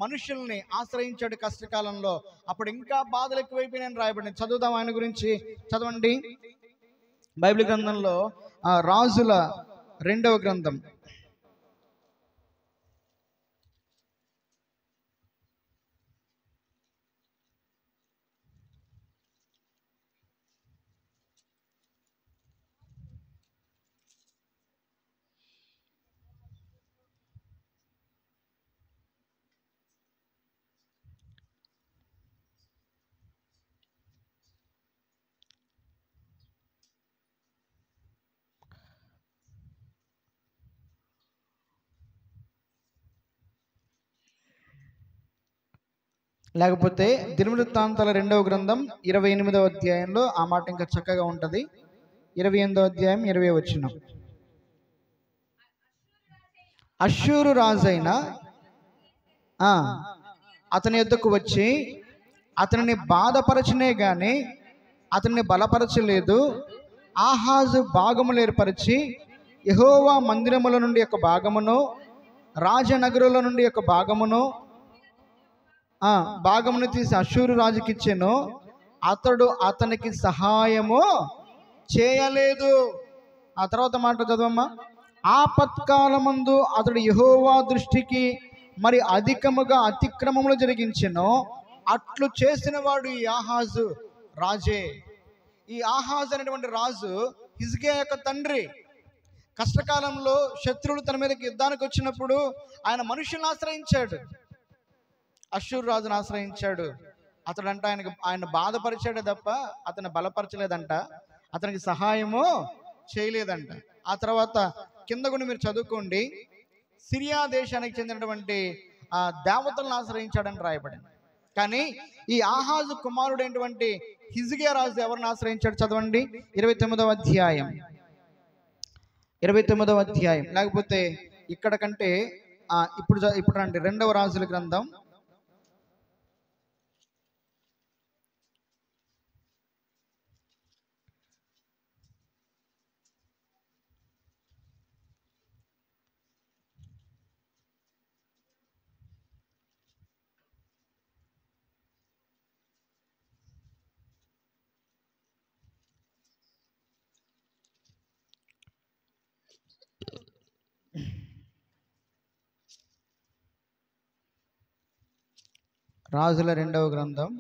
మనుషుల్ని ఆశ్రయించాడు కష్టకాలంలో, అప్పుడు ఇంకా బాధలు ఎక్కువైపోయినాయని రాయబడింది. చదువుదాం ఆయన గురించి, చదవండి. బైబిల్ గ్రంథంలో రాజుల 2వ గ్రంథం, లేకపోతే దినవృత్తాంతాల 2వ గ్రంథం 28వ అధ్యాయంలో ఆ మాట ఇంకా చక్కగా ఉంటుంది. 28వ అధ్యాయం 20వ వచనం. అష్షూరు రాజైన అతని యొద్దకు వచ్చి అతనిని బాధపరచనే గాని అతనిని బలపరచలేదు. ఆహాజు భాగములు ఏర్పరిచి యెహోవా మందిరముల నుండి ఒక భాగమును, రాజనగరుల నుండి ఒక భాగమును తీసి అష్షూరు రాజుకి ఇచ్చెను. అతడు అతనికి సహాయము చేయలేదు. ఆ తర్వాత మాట చదవమ్మా. ఆపత్కాలమందు అతడు యెహోవా దృష్టికి మరి అధికముగా అతిక్రమములు జరిగించెను. అట్లు చేసిన వాడు ఈ ఆహాజు రాజే. ఈ ఆహాజు అనేటువంటి రాజు హిజ్కియా యొక్క తండ్రి. కష్టకాలంలో శత్రువులు తన మీదకి యుద్ధానికి వచ్చినప్పుడు ఆయన మనుషులను ఆశ్రయించాడు, అష్షూరు రాజును ఆశ్రయించాడు. అతడంట ఆయన బాధపరిచాడే తప్ప అతను బలపరచలేదంట, అతనికి సహాయము చేయలేదంట. ఆ తర్వాత కింద కూడా మీరు చదువుకోండి. సిరియా దేశానికి చెందినటువంటి దేవతలను ఆశ్రయించాడని రాయబడింది. కానీ ఈ ఆహాజు కుమారుడైనటువంటి హిజ్కియా రాజు ఎవరిని ఆశ్రయించాడు? చదవండి 29వ అధ్యాయం. 29వ అధ్యాయం, లేకపోతే ఇక్కడ కంటే ఇప్పుడు రండి 2వ రాజుల గ్రంథం 2వ గ్రంథం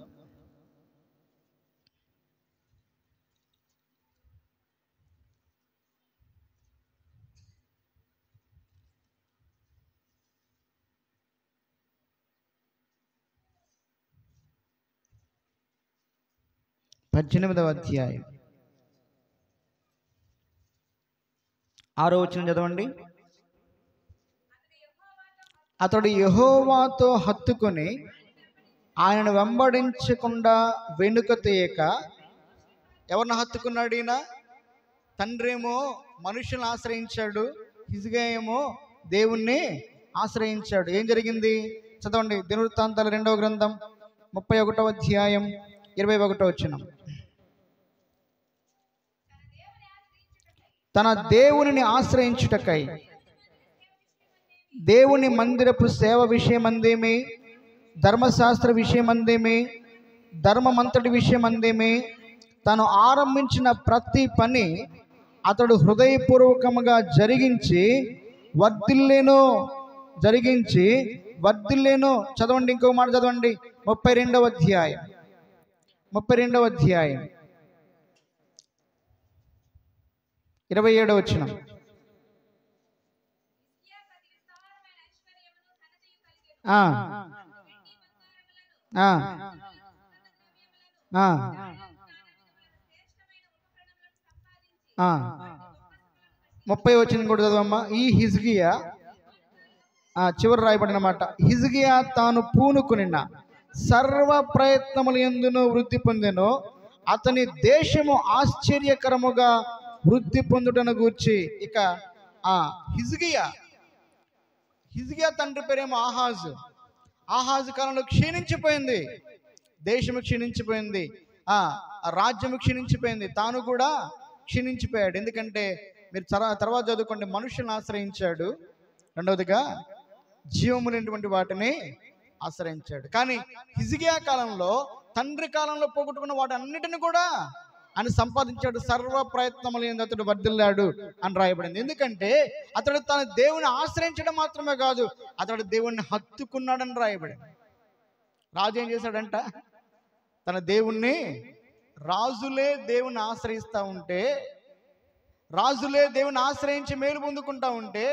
18వ అధ్యాయం 6వ వచనం చదవండి. అతడు యెహోవాతో హత్తుకొని ఆయనను వెంబడించకుండా వెనుక తీయక. ఎవరిని హత్తుకున్నాడు ఈయన? తండ్రేమో మనుషులను ఆశ్రయించాడు, హిజ్కియా ఏమో దేవుణ్ణి ఆశ్రయించాడు. ఏం జరిగింది? చదవండి దినవృత్తాంతాల 2వ గ్రంథం 31వ అధ్యాయం 21వ వచనం. తన దేవునిని ఆశ్రయించుటకై దేవుని మందిరపు సేవ విషయమందేమి, ధర్మశాస్త్ర విషయమందేమి, ధర్మమంతటి విషయమందేమి, తను ఆరంభించిన ప్రతి పని అతడు హృదయపూర్వకముగా జరిగించి వర్ధిల్లేను. చదవండి, ఇంకో మాట చదవండి 32వ అధ్యాయం 27వ వచనం. ముప్పై వచనం కూడా చదవమ్మా. ఈ హిజ్కియా చివరి రాయబడిన మాట, హిజ్కియా తాను పూనుకునిన సర్వ ప్రయత్నములు ఎందును వృద్ధి పొందెను, అతని దేశము ఆశ్చర్యకరముగా వృద్ధి పొందుటను గూర్చి. ఇక హిజ్కియా తండ్రి పేరేమో ఆహాజు కాలంలో క్షీణించిపోయింది, దేశము క్షీణించిపోయింది, రాజ్యము క్షీణించిపోయింది, తాను కూడా క్షీణించిపోయాడు. ఎందుకంటే మీరు తర్వాత చదువుకోండి, మనుషులను ఆశ్రయించాడు, రెండవదిగా జీవము లేనటువంటి వాటిని ఆశ్రయించాడు. కానీ హిజ్కియా కాలంలో, తండ్రి కాలంలో పోగొట్టుకున్న వాటి అన్నిటిని కూడా ఆయన సంపాదించాడు. సర్వ ప్రయత్నములు అతడు వర్ధిల్లాడు అని రాయబడింది. ఎందుకంటే అతడు తన దేవుని ఆశ్రయించడం మాత్రమే కాదు, అతడు దేవుణ్ణి హత్తుకున్నాడని రాయబడింది. రాజు ఏం చేశాడంట? తన దేవుణ్ణి, రాజులే దేవుని ఆశ్రయిస్తూ ఉంటే, రాజులే దేవుని ఆశ్రయించి మేలు పొందుకుంటా ఉంటే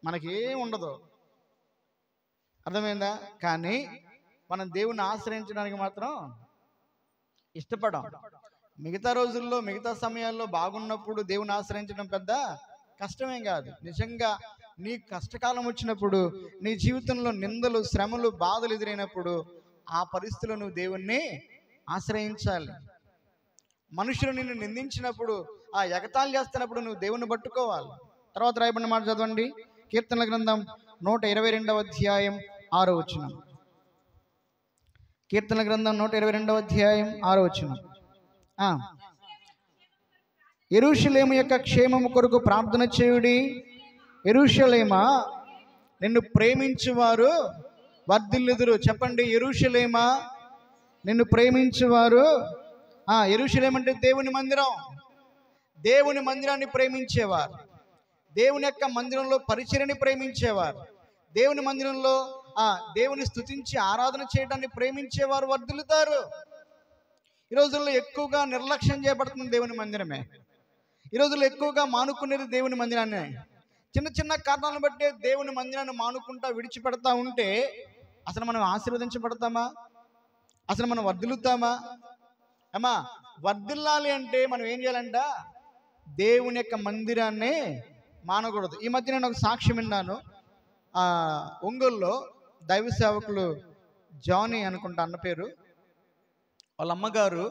మనకేం ఉండదు. అర్థమైందా? కానీ మనం దేవుణ్ణి ఆశ్రయించడానికి మాత్రం ఇష్టపడం. మిగతా రోజుల్లో, మిగతా సమయాల్లో బాగున్నప్పుడు దేవుని ఆశ్రయించడం పెద్ద కష్టమేం కాదు. నిజంగా నీ కష్టకాలం వచ్చినప్పుడు, నీ జీవితంలో నిందలు, శ్రమలు, బాధలు ఎదురైనప్పుడు ఆ పరిస్థితుల్లో నువ్వు దేవుణ్ణి ఆశ్రయించాలి. మనుషులు నిన్ను నిందించినప్పుడు, ఆ ఎగతాళి చేస్తున్నప్పుడు నువ్వు దేవుణ్ణి పట్టుకోవాలి. తర్వాత రాయబడిన మాట చదవండి, కీర్తనల గ్రంథం 122వ అధ్యాయం 6వ వచనం. కీర్తనల గ్రంథం 122వ అధ్యాయం 6వ వచనం. యెరూషలేము యొక్క క్షేమము కొరకు ప్రార్థన చేయుడి. యెరూషలేమా, నిన్ను ప్రేమించువారు వర్ధిల్లుదురు. చెప్పండి, యెరూషలేమా, నిన్ను ప్రేమించువారు. యెరూషలేము అంటే దేవుని మందిరం. దేవుని మందిరాన్ని ప్రేమించేవారు, దేవుని యొక్క మందిరంలో పరిచర్యని ప్రేమించేవారు, దేవుని మందిరంలో దేవుని స్తుతించి ఆరాధన చేయడాన్ని ప్రేమించేవారు వర్ధిల్లుతారు. ఈ రోజుల్లో ఎక్కువగా నిర్లక్ష్యం చేయబడుతుంది దేవుని మందిరమే. ఈ రోజుల్లో ఎక్కువగా మానుకునేది దేవుని మందిరాన్ని. చిన్న చిన్న కారణాలను బట్టి దేవుని మందిరాన్ని మానుకుంటా విడిచిపెడతా ఉంటే అసలు మనం ఆశీర్వదించబడతామా? అసలు మనం వర్ధిల్లుతామా? అమ్మా, వర్ధిల్లాలి అంటే మనం ఏం చేయాలంట? దేవుని యొక్క మందిరాన్ని మానకూడదు. ఈ మధ్య నేను ఒక సాక్ష్యం విన్నాను. ఒంగోలులో దైవ సేవకులు జానీ అనుకుంటా అన్న పేరు. వాళ్ళ అమ్మగారు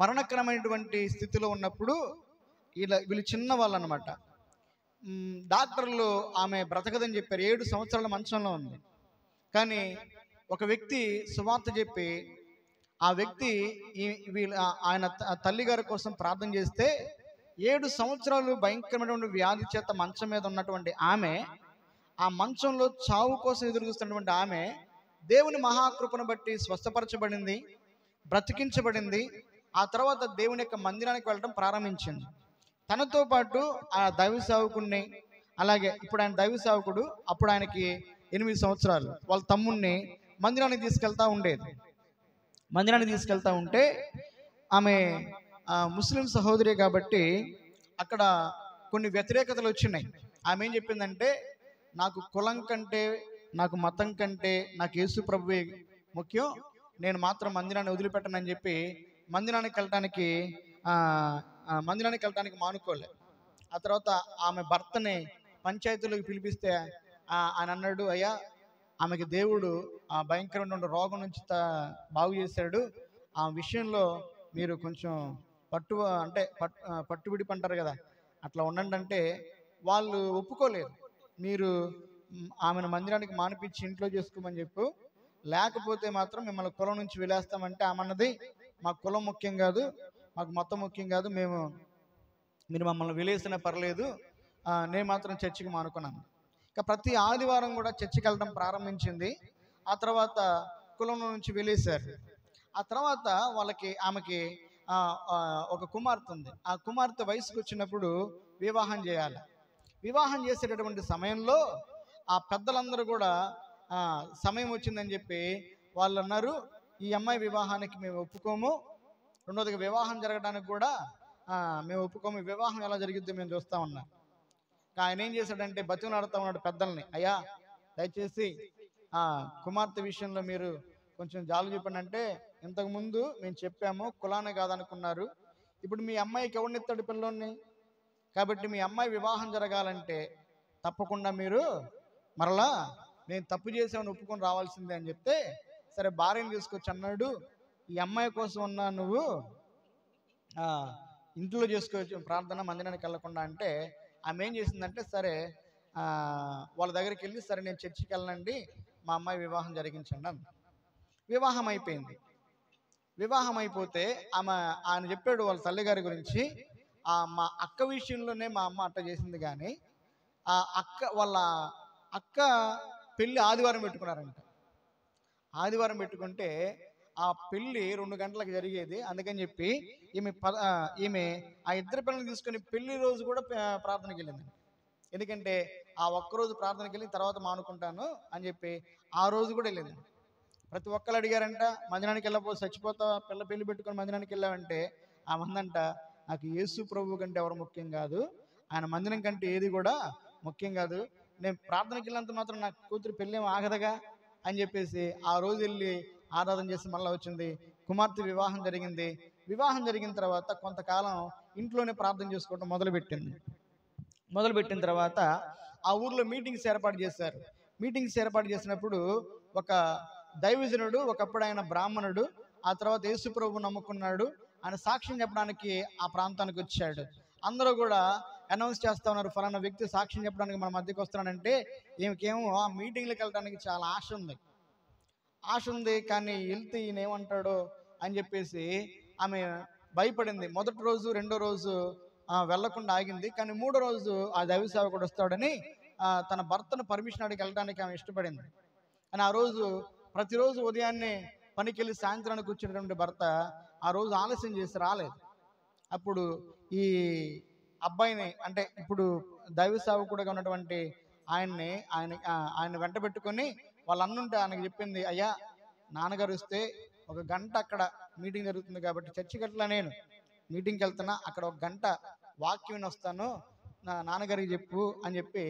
మరణకరమైనటువంటి స్థితిలో ఉన్నప్పుడు వీళ్ళు చిన్న వాళ్ళు అనమాట. డాక్టర్లు ఆమె బ్రతకదని చెప్పారు. 7 సంవత్సరాల మంచంలో ఉంది. కానీ ఒక వ్యక్తి సువార్త చెప్పి ఆ వ్యక్తి ఆయన తల్లిగారి కోసం ప్రార్థన చేస్తే 7 సంవత్సరాలు భయంకరమైనటువంటి వ్యాధి చేత మంచం మీద ఉన్నటువంటి ఆమె, ఆ మంచంలో చావు కోసం ఎదురుస్తున్నటువంటి ఆమె దేవుని మహాకృపను బట్టి స్వస్థపరచబడింది, బ్రతికించబడింది. ఆ తర్వాత దేవుని యొక్క మందిరానికి వెళ్ళడం ప్రారంభించింది. తనతో పాటు ఆ దైవ సేవకుడిని, అలాగే ఇప్పుడు ఆయన దైవ సేవకుడు, అప్పుడు ఆయనకి 8 సంవత్సరాలు, వాళ్ళ తమ్ముడిని మందిరానికి తీసుకెళ్తా ఉండేది. మందిరానికి తీసుకెళ్తా ఉంటే ఆమె ముస్లిం సహోదరి కాబట్టి అక్కడ కొన్ని వ్యతిరేకతలు వచ్చినాయి. ఆమె ఏం చెప్పిందంటే, నాకు కులం కంటే, నాకు మతం కంటే నాకు యేసు ప్రభువే ముఖ్యం, నేను మాత్రం మందిరాన్ని వదిలిపెట్టనని చెప్పి మందిరానికి వెళ్ళటానికి మానుకోలే. ఆ తర్వాత ఆమె భర్తని పంచాయతీలోకి పిలిపిస్తే ఆయన అన్నాడు, అయ్యా ఆమెకి దేవుడు ఆ భయంకరమైన రోగం నుంచి బాగు చేశాడు, ఆ విషయంలో మీరు కొంచెం పట్టుబిడి పంటారు కదా, అట్లా ఉండండి అంటే వాళ్ళు ఒప్పుకోలేదు. మీరు ఆమెను మందిరానికి మానిపించి ఇంట్లో చేసుకోమని చెప్పు, లేకపోతే మాత్రం మిమ్మల్ని కులం నుంచి వెళ్ళేస్తామంటే ఆమె అన్నది, మాకు కులం ముఖ్యం కాదు, మాకు మొత్తం ముఖ్యం కాదు, మీరు మమ్మల్ని వెలేసినా పర్లేదు, నేను మాత్రం చర్చికి మానుకున్నాను. ఇక ప్రతి ఆదివారం కూడా చర్చికి వెళ్ళడం ప్రారంభించింది. ఆ తర్వాత కులం నుంచి వెలేశారు. ఆ తర్వాత ఆమెకి ఒక కుమార్తె ఉంది. ఆ కుమార్తె వయసుకు వచ్చినప్పుడు వివాహం చేయాలి. వివాహం చేసేటటువంటి సమయంలో ఆ పెద్దలందరూ కూడా సమయం వచ్చిందని చెప్పి వాళ్ళు అన్నారు, ఈ అమ్మాయి వివాహానికి మేము ఒప్పుకోము, రెండోదిగా వివాహం జరగడానికి కూడా మేము ఒప్పుకోము, వివాహం ఎలా జరిగిద్దో మేము చూస్తా ఉన్నాం. ఆయన ఏం చేశాడంటే బతిమలాడుతూ ఉన్నాడు పెద్దల్ని, అయ్యా దయచేసి కుమార్తె విషయంలో మీరు కొంచెం జాలు చెప్పండి అంటే, ఇంతకుముందు మేము చెప్పాము, కులానే కాదనుకున్నారు, ఇప్పుడు మీ అమ్మాయికి ఎవరినిస్తాడు పిల్లోని, కాబట్టి మీ అమ్మాయి వివాహం జరగాలంటే తప్పకుండా మీరు మరలా నేను తప్పు చేసామని ఒప్పుకొని రావాల్సిందే అని చెప్తే, సరే భార్యను తీసుకొచ్చి అన్నాడు, ఈ అమ్మాయి కోసం ఉన్నా నువ్వు ఇంట్లో చేసుకోవచ్చు ప్రార్థన, మందిరానికి వెళ్ళకుండా అంటే ఆమె ఏం చేసిందంటే, సరే వాళ్ళ దగ్గరికి వెళ్ళి, సరే నేను చర్చికి వెళ్ళనండి, మా అమ్మాయి వివాహం జరిగించండి అంది. వివాహం అయిపోయింది. వివాహం అయిపోతే ఆయన చెప్పాడు వాళ్ళ తల్లిగారి గురించి, మా అక్క విషయంలోనే మా అమ్మ అట్ట చేసింది, కానీ వాళ్ళ అక్క పెళ్ళి ఆదివారం పెట్టుకున్నారంట. ఆదివారం పెట్టుకుంటే ఆ పెళ్ళి 2 గంటలకు జరిగేది. అందుకని చెప్పి ఈమె ఆ ఇద్దరు పిల్లల్ని తీసుకొని పెళ్లి రోజు కూడా ప్రార్థనకి వెళ్ళింది. ఎందుకంటే ఆ ఒక్కరోజు ప్రార్థనకి వెళ్ళి తర్వాత మానుకుంటాను అని చెప్పి ఆ రోజు కూడా వెళ్ళింది. ప్రతి ఒక్కరు అడిగారంట, మందిరానికి వెళ్ళకపోతే చచ్చిపోతా, పెళ్లి పెట్టుకొని మందిరానికి వెళ్ళామంటే ఆ మందంట, నాకు యేసు ప్రభు కంటే ఎవరు ముఖ్యం కాదు, ఆయన మందిరం కంటే ఏది కూడా ముఖ్యం కాదు, నేను ప్రార్థనకి వెళ్ళినంత మాత్రం నాకు కూతురు పెళ్ళేం ఆగదగా అని చెప్పేసి ఆ రోజు వెళ్ళి ఆరాధన చేసి మళ్ళీ వచ్చింది. కుమార్తె వివాహం జరిగింది. వివాహం జరిగిన తర్వాత కొంతకాలం ఇంట్లోనే ప్రార్థన చేసుకోవడం మొదలుపెట్టిన తర్వాత ఆ ఊర్లో మీటింగ్స్ ఏర్పాటు చేశారు. మీటింగ్స్ ఏర్పాటు చేసినప్పుడు ఒక దైవజనుడు, ఒకప్పుడు ఆయన బ్రాహ్మణుడు, ఆ తర్వాత యేసు ప్రభువు నమ్ముకున్నాడు, ఆయన సాక్ష్యం చెప్పడానికి ఆ ప్రాంతానికి వచ్చాడు. అందరూ కూడా అనౌన్స్ చేస్తా ఉన్నారు, ఫలానా వ్యక్తి సాక్ష్యం చెప్పడానికి మన మధ్యకి వస్తున్నాడంటే ఈమెకేమో ఆ మీటింగ్లకు వెళ్ళడానికి చాలా ఆశ ఉంది, కానీ వెళ్తే ఈయన ఏమంటాడో అని చెప్పేసి ఆమె భయపడింది. మొదటి రోజు, రెండో రోజు వెళ్లకుండా ఆగింది. కానీ మూడో రోజు ఆ దైవ సేవకుడు వస్తాడని తన భర్తను పర్మిషన్ అడిగి వెళ్ళడానికి ఆమె ఇష్టపడింది. కానీ ఆ రోజు ప్రతిరోజు ఉదయాన్నే పనికి వెళ్ళి సాయంత్రానికి వచ్చేటటువంటి భర్త ఆ రోజు ఆలస్యం చేసి రాలేదు. అప్పుడు ఈ అబ్బాయిని, అంటే ఇప్పుడు దైవ సేవకుడుగా ఉన్నటువంటి ఆయన వెంట పెట్టుకొని వాళ్ళ అన్నుంటే ఆయనకు చెప్పింది, అయ్యా నాన్నగారు వస్తే 1 గంట అక్కడ మీటింగ్ జరుగుతుంది కాబట్టి చర్చికి అట్లా నేను మీటింగ్కి వెళ్తున్నా, అక్కడ 1 గంట వాక్యం విని వస్తాను, నా నాన్నగారికి చెప్పు అని చెప్పి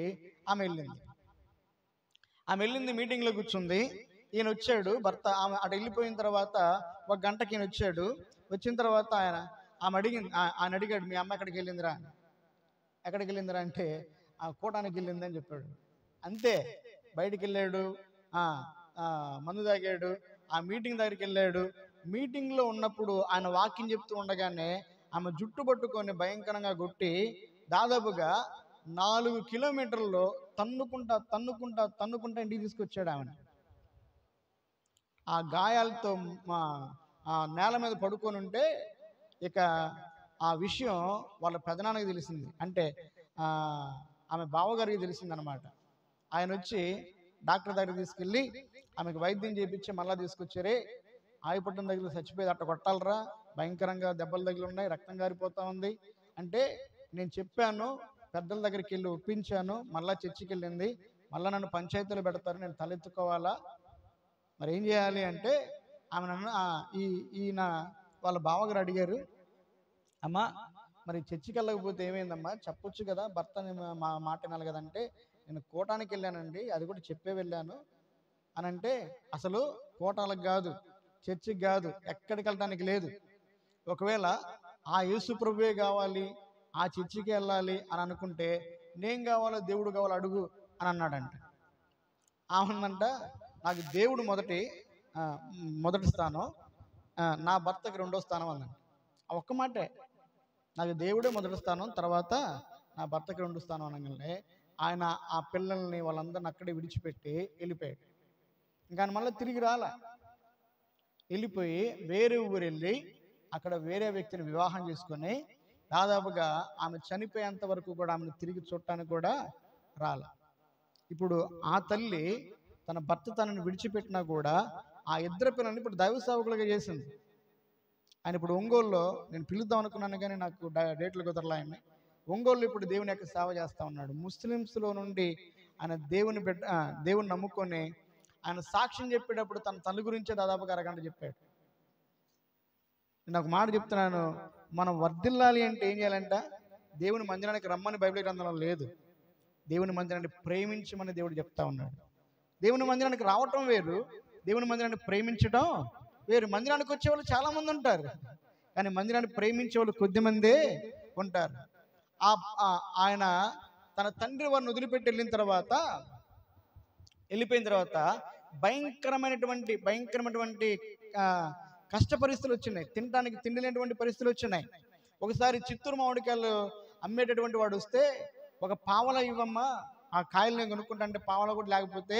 ఆమె వెళ్ళింది. మీటింగ్లో కూర్చుంది. ఈయన వచ్చాడు భర్త. ఆమె అటు వెళ్ళిపోయిన తర్వాత 1 గంటకి ఈయన వచ్చాడు. వచ్చిన తర్వాత ఆయన అడిగాడు, మీ అమ్మ ఎక్కడికి వెళ్ళిందిరా అంటే ఆ కూటానికి వెళ్ళింది అని చెప్పాడు. అంతే, బయటికి వెళ్ళాడు, మందు తాగాడు, ఆ మీటింగ్ దగ్గరికి వెళ్ళాడు. మీటింగ్లో ఉన్నప్పుడు ఆయన వాక్యం చెప్తూ ఉండగానే ఆమె జుట్టు పట్టుకొని భయంకరంగా కొట్టి దాదాపుగా 4 కిలోమీటర్లలో తన్నుకుంటా తన్నుకుంటా తన్నుకుంటా ఇంటికి తీసుకొచ్చాడు ఆమెను. ఆ గాయాలతో మా ఆ నేల మీద పడుకొని ఉంటే ఇక ఆ విషయం వాళ్ళ పెదనాన్నకి తెలిసింది. అంటే ఆమె బావగారికి తెలిసిందనమాట. ఆయన వచ్చి డాక్టర్ దగ్గర తీసుకెళ్ళి ఆమెకు వైద్యం చేయించి మళ్ళీ తీసుకొచ్చారే, ఆయుపట్టం దగ్గర చచ్చిపోయేది, అట్ట కొట్టాలరా, భయంకరంగా దెబ్బలు తగిలి ఉన్నాయి, రక్తం గారిపోతా ఉంది అంటే నేను చెప్పాను, పెద్దల దగ్గరికి వెళ్ళి ఒప్పించాను, మళ్ళీ చర్చికి వెళ్ళింది, మళ్ళీ నన్ను పంచాయతీలో పెడతారు, నేను తలెత్తుకోవాలా, మరి ఏం చేయాలి అంటే ఆమె నన్ను ఈయన వాళ్ళ బావగారు అడిగారు, అమ్మా మరి చర్చికి వెళ్ళకపోతే ఏమైందమ్మా, చెప్పొచ్చు కదా, భర్తని మా మాట వినాలి కదంటే, నేను కోటానికి వెళ్ళానండి, అది కూడా చెప్పే వెళ్ళాను అని అంటే, అసలు కోటాలకు కాదు, చర్చికి కాదు, ఎక్కడికి వెళ్ళడానికి లేదు, ఒకవేళ ఆ యేసు ప్రభువే కావాలి, ఆ చర్చికి వెళ్ళాలి అని అనుకుంటే నేను కావాలో దేవుడు కావాలో అడుగు అని అన్నాడంట. ఆమెనంట, నాకు దేవుడు మొదటి స్థానం, నా భర్తకి 2వ స్థానం అన్నాడు. ఆ ఒక్క మాటే, నాకు దేవుడే మొదటి స్థానం, తర్వాత నా భర్తకి 2వ స్థానం అనగానే ఆయన ఆ పిల్లల్ని వాళ్ళందరిని అక్కడే విడిచిపెట్టి వెళ్ళిపోయాడు. ఇంకా మళ్ళీ తిరిగి రాలా, వెళ్ళిపోయి వేరే ఊరు వెళ్ళి అక్కడ వేరే వ్యక్తిని వివాహం చేసుకొని దాదాపుగా ఆమె చనిపోయేంత వరకు కూడా ఆమెను తిరిగి చూడటానికి కూడా రాల. ఇప్పుడు ఆ తల్లి తన భర్త తనని విడిచిపెట్టినా కూడా ఆ ఇద్దరు పిల్లల్ని ఇప్పుడు దైవ సేవకులుగా చేసింది. ఆయన ఇప్పుడు ఒంగోలులో, నేను పిలుద్దాం అనుకున్నాను కానీ నాకు డేట్లు కుదరలా, ఆయన్ని ఒంగోలు ఇప్పుడు దేవుని యొక్క సేవ చేస్తూ ఉన్నాడు. ముస్లిమ్స్లో నుండి ఆయన దేవుని నమ్ముకొని ఆయన సాక్ష్యం చెప్పేటప్పుడు తన తల్లి గురించే దాదాపుగా అరగంట చెప్పాడు. నేను ఒక మాట చెప్తున్నాను, మనం వర్ధిల్లాలి అంటే ఏం చేయాలంట, దేవుని మందిరానికి రమ్మని బైబిల్ గ్రంథంలో లేదు, దేవుని మందిరాన్ని ప్రేమించమని దేవుడు చెప్తా ఉన్నాడు. దేవుని మందిరానికి రావటం వేరు, దేవుని మందిరాన్ని ప్రేమించడం వేరు. మందిరానికి వచ్చేవాళ్ళు చాలామంది ఉంటారు, కానీ మందిరాన్ని ప్రేమించే వాళ్ళు కొద్దిమందే ఉంటారు. ఆయన తన తండ్రి వారిని వదిలిపెట్టి వెళ్ళిపోయిన తర్వాత భయంకరమైనటువంటి కష్ట పరిస్థితులు వచ్చినాయి, తినడానికి తిండి లేనటువంటి పరిస్థితులు వచ్చినాయి. ఒకసారి చిత్తూరు మామిడికాయలు అమ్మేటటువంటి వాడు వస్తే, ఒక పావల ఇవ్వమ్మా, ఆ కాయలు నేను కొనుక్కుంటా అంటే పావల కూడా లేకపోతే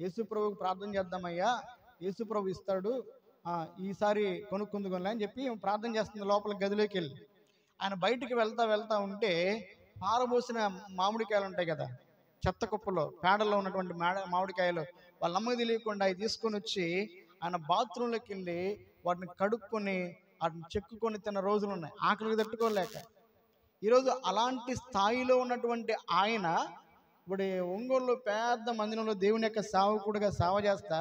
యేసు ప్రభువుకు ప్రార్థన చేద్దామయ్యా, యేసు ప్రభు ఇస్తాడు, ఈసారి కొనుక్కుందుకోలే అని చెప్పి ప్రార్థన చేస్తుంది. లోపల గదిలోకి వెళ్ళి ఆయన బయటికి వెళ్తా ఉంటే పారబోసిన మామిడికాయలు ఉంటాయి కదా, చెత్త కుప్పలో పేడల్లో ఉన్నటువంటి మామిడికాయలు, వాళ్ళ అమ్మకి తెలియకుండా అవి తీసుకొని వచ్చి ఆయన బాత్రూంలోకి వెళ్ళి వాటిని కడుక్కొని వాటిని చెక్కుకొని తిన్న రోజులు ఉన్నాయి, ఆకలికి తట్టుకోలేక. ఈరోజు అలాంటి స్థాయిలో ఉన్నటువంటి ఆయన ఇప్పుడు ఒంగోలులో పెద్ద మందిరంలో దేవుని యొక్క సేవకుడిగా సేవ చేస్తా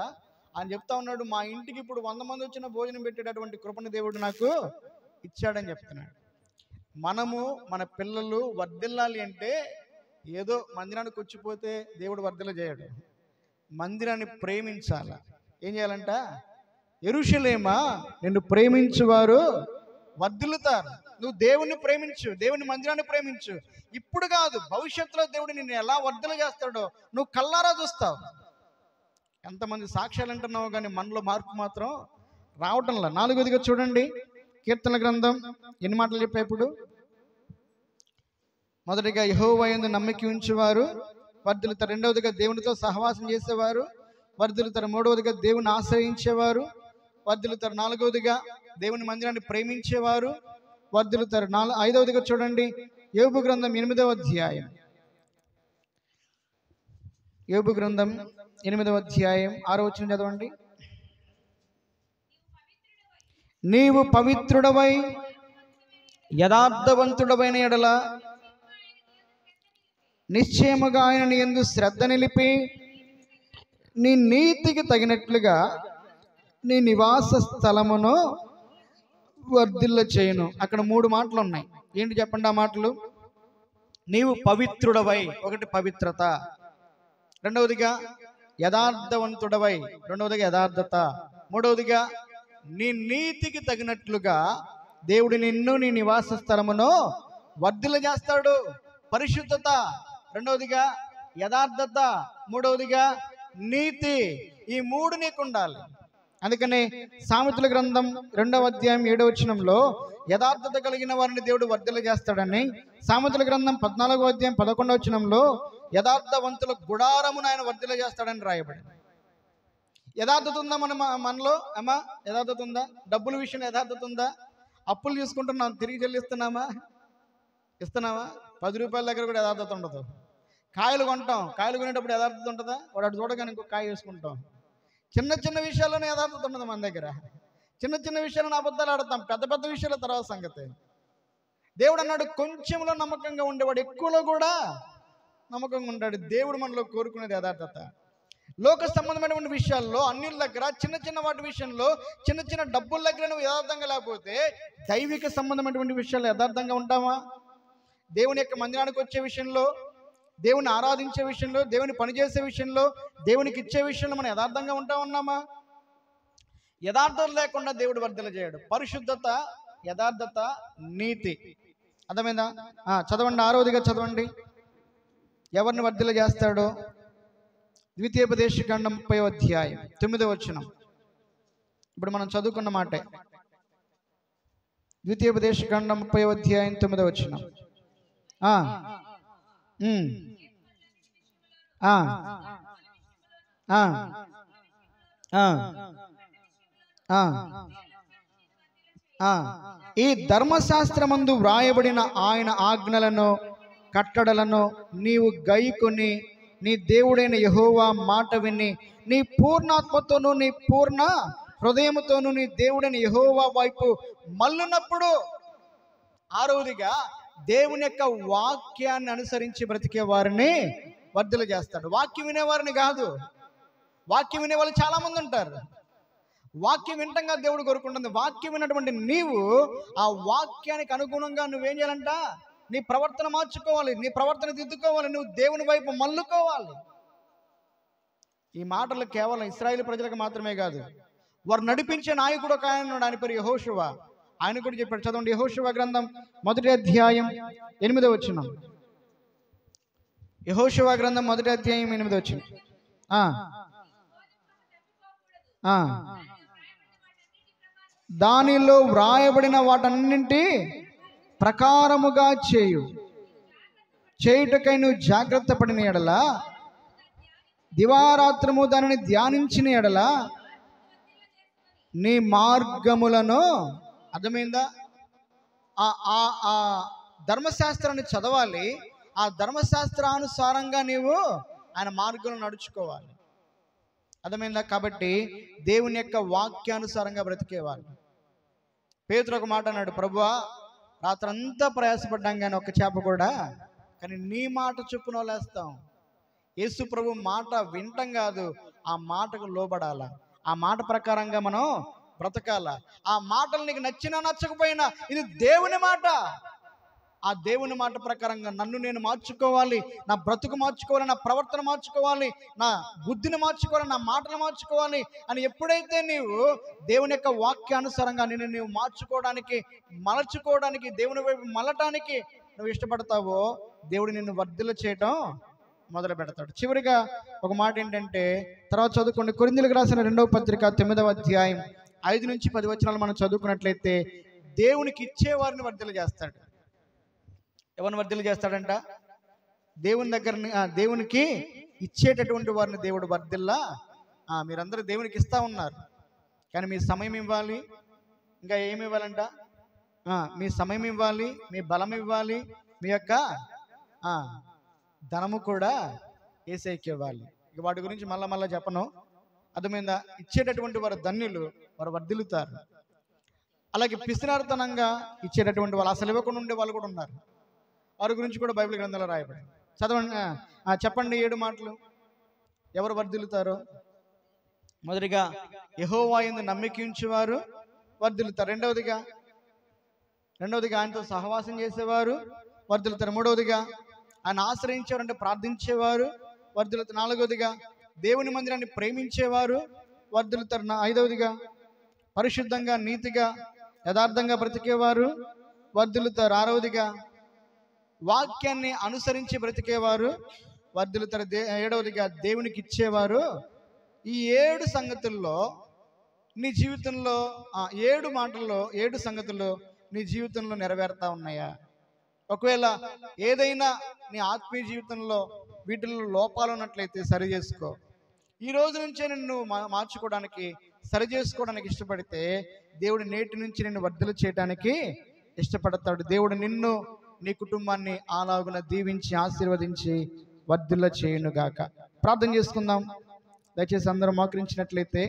ఆయన చెప్తా ఉన్నాడు, మా ఇంటికి ఇప్పుడు 100 మంది వచ్చిన భోజనం పెట్టేటటువంటి కృపణ దేవుడు నాకు ఇచ్చాడని చెప్తున్నాడు. మనము మన పిల్లలు వర్ధిల్లాలి అంటే ఏదో మందిరానికి వచ్చిపోతే దేవుడు వర్ధిల్ల చేయడు, మందిరాన్ని ప్రేమించాలి. ఏం చేయాలంట, యెరూషలేమా నిన్ను ప్రేమించువారు వర్ధిల్లుతారు. నువ్వు దేవుణ్ణి ప్రేమించు, దేవుని మందిరాన్ని ప్రేమించు. ఇప్పుడు కాదు, భవిష్యత్తులో దేవుడు నిన్ను ఎలా వర్ధిల్ల చేస్తాడో నువ్వు కల్లారా చూస్తావు. ఎంతమంది సాక్ష్యాలు అంటున్నావు కానీ మనలో మార్పు మాత్రం రావటంలా. 4వదిగా చూడండి, కీర్తన గ్రంథం ఎన్ని మాటలు చెప్పా ఇప్పుడు. మొదటిగా యెహోవా యందు నమ్మిక ఉంచేవారు వర్ధిల్లుతారు, 2వదిగా దేవునితో సహవాసం చేసేవారు వర్ధిల్లుతారు, 3వదిగా దేవుని ఆశ్రయించేవారు వర్ధిల్లుతారు, 4వదిగా దేవుని మందిరాన్ని ప్రేమించేవారు వర్ధిల్లుతారు, 5వదిగా చూడండి యోబు గ్రంథం 8వ అధ్యాయం, యోబు గ్రంథం 8వ అధ్యాయం 6వ వచనం చదవండి. నీవు పవిత్రుడవై యథార్థవంతుడవైన ఎడల నిశ్చయముగా ఆయన నీ యందు శ్రద్ధ నిలిపి నీ నీతికి తగినట్లుగా నీ నివాస స్థలమును వర్ధిల్ల చేయను. అక్కడ 3 మాటలు ఉన్నాయి, ఏంటి చెప్పండి ఆ మాటలు. నీవు పవిత్రుడవై, ఒకటి పవిత్రత, 2వదిగా యథార్థవంతుడవై, 2వదిగా యథార్థత, 3వదిగా నీ నీతికి తగినట్లుగా దేవుడు నిన్ను నీ నివాస స్థలమును వర్ధిల్ల చేస్తాడు. పరిశుద్ధత, 2వదిగా యథార్థత, 3వదిగా నీతి. ఈ 3 నీకు ఉండాలి. అందుకని సామెతల గ్రంథం 2వ అధ్యాయం 7వ వచనంలో యథార్థత కలిగిన వారిని దేవుడు వర్ధిల్ల చేస్తాడని, సామెతల గ్రంథం 14వ అధ్యాయం 11వ వచనంలో యథార్థవంతుల గుడారమును ఆయన వర్ధిల్ల చేస్తాడని రాయబడింది. యథార్థత ఉందా మనలో? అమ్మా, యథార్థత ఉందా? డబ్బుల విషయంలో యథార్థత ఉందా? అప్పులు తీసుకుంటున్నాం, తిరిగి చెల్లిస్తున్నామా? 10 రూపాయల దగ్గర కూడా యథార్థత ఉండదు. కాయలు కొంటాం, కాయలు కొనేటప్పుడు యథార్థత ఉంటుందా? వాడు అటు చూడగానే ఇంకో కాయ వేసుకుంటాం. చిన్న చిన్న విషయాల్లోనే యథార్థత ఉండదు మన దగ్గర. చిన్న చిన్న విషయాలను అబద్ధాలు ఆడతాం, పెద్ద పెద్ద విషయాల తర్వాత సంగతి. దేవుడు అన్నాడు, కొంచెంలో నమ్మకంగా ఉండేవాడు ఎక్కువలో కూడా నమ్మకంగా ఉంటాడు. దేవుడు మనలో కోరుకునేది యథార్థత. లోక సంబంధమైనటువంటి విషయాల్లో అన్నిల దగ్గర చిన్న చిన్న వాటి విషయంలో, చిన్న చిన్న డబ్బుల దగ్గర నువ్వు యథార్థంగా లేకపోతే దైవిక సంబంధమైనటువంటి విషయాలు యథార్థంగా ఉంటామా? దేవుని యొక్క మందిరానికి వచ్చే విషయంలో, దేవుని ఆరాధించే విషయంలో, దేవుని పనిచేసే విషయంలో, దేవునికి ఇచ్చే విషయంలో మనం యథార్థంగా ఉన్నామా? యథార్థత లేకుండా దేవుడు వర్ధిల్ల చేయడు. పరిశుద్ధత, యథార్థత, నీతి. అర్థమైందా? చదవండి, 6వదిగా చదవండి. ఎవరిని వర్ధిల్ల చేస్తాడో? ద్వితీయోపదేశకాండం 30వ అధ్యాయం 9వ వచనం. ఇప్పుడు మనం చదువుకున్న మాటే. ద్వితీయోపదేశకాండం 30వ అధ్యాయం 9వ వచనం. ఈ ధర్మశాస్త్రమందు వ్రాయబడిన ఆయన ఆజ్ఞలను, కట్టడలను నీవు గైకొని నీ దేవుడైన యెహోవా మాట విని నీ పూర్ణాత్మతోనూ నీ పూర్ణ హృదయముతోనూ నీ దేవుడైన యెహోవా వైపు మళ్ళునప్పుడు. 6వదిగా దేవుని యొక్క వాక్యాన్ని అనుసరించి బ్రతికే వారిని వర్ధిల్ల చేస్తాడు. వాక్యం వినేవారిని కాదు. వాక్యం వినే వాళ్ళు చాలా మంది ఉంటారు. వాక్యం వింటంగా దేవుడు కోరుకుంటుంది. వాక్యం విన్నటువంటి నీవు ఆ వాక్యానికి అనుగుణంగా నువ్వేం చేయాలంట? నీ ప్రవర్తన మార్చుకోవాలి, నీ ప్రవర్తన దిద్దుకోవాలి, నువ్వు దేవుని వైపు మళ్ళుకోవాలి. ఈ మాటలు కేవలం ఇశ్రాయేలు ప్రజలకు మాత్రమే కాదు, వారు నడిపించే నాయకుడు ఒక ఆయన ఉన్నాడు, ఆయన పేరు యెహోషువ. ఆయన కూడా చెప్పాడు. చదవండి, యెహోషువ గ్రంథం 1వ అధ్యాయం 8వ వచనం. యెహోషువ గ్రంథం 1వ అధ్యాయం 8వ వచనం. దానిలో వ్రాయబడిన వాటన్నింటి ప్రకారముగా చేయుటకై నువ్వు జాగ్రత్త పడిన ఎడల, దివారాత్రము దానిని ధ్యానించిన ఎడల నీ మార్గములను, అర్థమైందా? ఆ ధర్మశాస్త్రాన్ని చదవాలి, ఆ ధర్మశాస్త్రానుసారంగా నీవు ఆయన మార్గంలో నడుచుకోవాలి. అర్థమైందా? కాబట్టి దేవుని యొక్క వాక్యానుసారంగా బ్రతికేవాళ్ళు. పేతురు ఒక మాట అన్నాడు, ప్రభువా రాత్రంతా ప్రయాసపడ్డాం కానీ ఒక్క చేప కూడా, కానీ నీ మాట చొప్పున వలేస్తాం. యేసు ప్రభు మాట వింటం కాదు, ఆ మాటకు లోబడాల, ఆ మాట ప్రకారంగా మనం బ్రతకాల. ఆ మాటలు నీకు నచ్చినా నచ్చకపోయినా ఇది దేవుని మాట. ఆ దేవుని మాట ప్రకారంగా నన్ను నేను మార్చుకోవాలి, నా బ్రతుకు మార్చుకోవాలి, నా ప్రవర్తన మార్చుకోవాలి, నా బుద్ధిని మార్చుకోవాలి, నా మాటలు మార్చుకోవాలి అని ఎప్పుడైతే నీవు దేవుని యొక్క వాక్యానుసారంగా నిన్ను నీవు మార్చుకోవడానికి, మలచుకోవడానికి, దేవుని వైపు మలటానికి నువ్వు ఇష్టపడతావో దేవుడు నిన్ను వర్ధిల్ల చేయటం మొదలు పెడతాడు. చివరిగా ఒక మాట ఏంటంటే, తర్వాత చదువుకోండి, కొరింథీయులకు రాసిన 2వ పత్రిక 9వ అధ్యాయం 5 నుంచి 10 వచనాలు మనం చదువుకున్నట్లయితే, దేవునికి ఇచ్చేవారిని వర్ధిల్ల చేస్తాడు. ఎవరిని వర్ధిల్ల చేస్తాడంట? దేవుని దగ్గర, దేవునికి ఇచ్చేటటువంటి వారిని దేవుడు వర్ధిల్ల. మీరందరూ దేవునికి ఇస్తా ఉన్నారు, కానీ మీ సమయం ఇవ్వాలి. ఇంకా ఏమి ఇవ్వాలంట? మీ సమయం ఇవ్వాలి, మీ బలం ఇవ్వాలి, మీ యొక్క ధనము కూడా యేసయ్యకి ఇవ్వాలి. ఇక వాటి గురించి మళ్ళా చెప్పను, అర్థమైందా? ఇచ్చేటటువంటి వారు ధన్యులు, వారు వర్ధిల్లుతారు. అలాగే పిసినారితనంగా ఇచ్చేటటువంటి వాళ్ళు, అసలు ఇవ్వకుండా ఉండే వాళ్ళు కూడా ఉన్నారు. వారి గురించి కూడా బైబిల్ గ్రంథంలో రాయబడింది. చదవండి, చెప్పండి 7 మాటలు ఎవరు వర్ధిల్లుతారో. మొదటిగా యెహోవా యందు నమ్మిక ఉంచేవారు వర్ధిల్లుతారు. రెండవదిగా ఆయనతో సహవాసం చేసేవారు వర్ధిల్లుతారు. మూడవదిగా ఆయన ఆశ్రయించేవారంటే ప్రార్థించేవారు వర్ధిల్లుతారు. నాలుగవదిగా దేవుని మందిరాన్ని ప్రేమించేవారు వర్ధిల్లుతారు. 5వదిగా పరిశుద్ధంగా, నీతిగా, యథార్థంగా బ్రతికేవారు వర్ధిల్లుతారు. 6వదిగా వాక్యాన్ని అనుసరించి బ్రతికేవారు వర్ధిల్లుతారు. 7వదిగా దేవునికి ఇచ్చేవారు. ఈ 7 సంగతుల్లో నీ జీవితంలో 7 మాటల్లో 7 సంగతులు నీ జీవితంలో నెరవేరుతా ఉన్నాయా? ఒకవేళ ఏదైనా నీ ఆత్మీయ జీవితంలో వీటిల్లో లోపాలు ఉన్నట్లయితే సరి చేసుకో. ఈ రోజు నుంచే నిన్ను మార్చుకోవడానికి, సరి చేసుకోవడానికి ఇష్టపడితే దేవుడు నేటి నుంచి నిన్ను వర్ధలు చేయడానికి ఇష్టపడతాడు. దేవుడు నిన్ను, నీ కుటుంబాన్ని అలాగున దీవించి ఆశీర్వదించి వర్ధిల్ల చేయునుగాక. ప్రార్థన చేసుకుందాం. దయచేసి అందరూ మోకరించినట్లయితే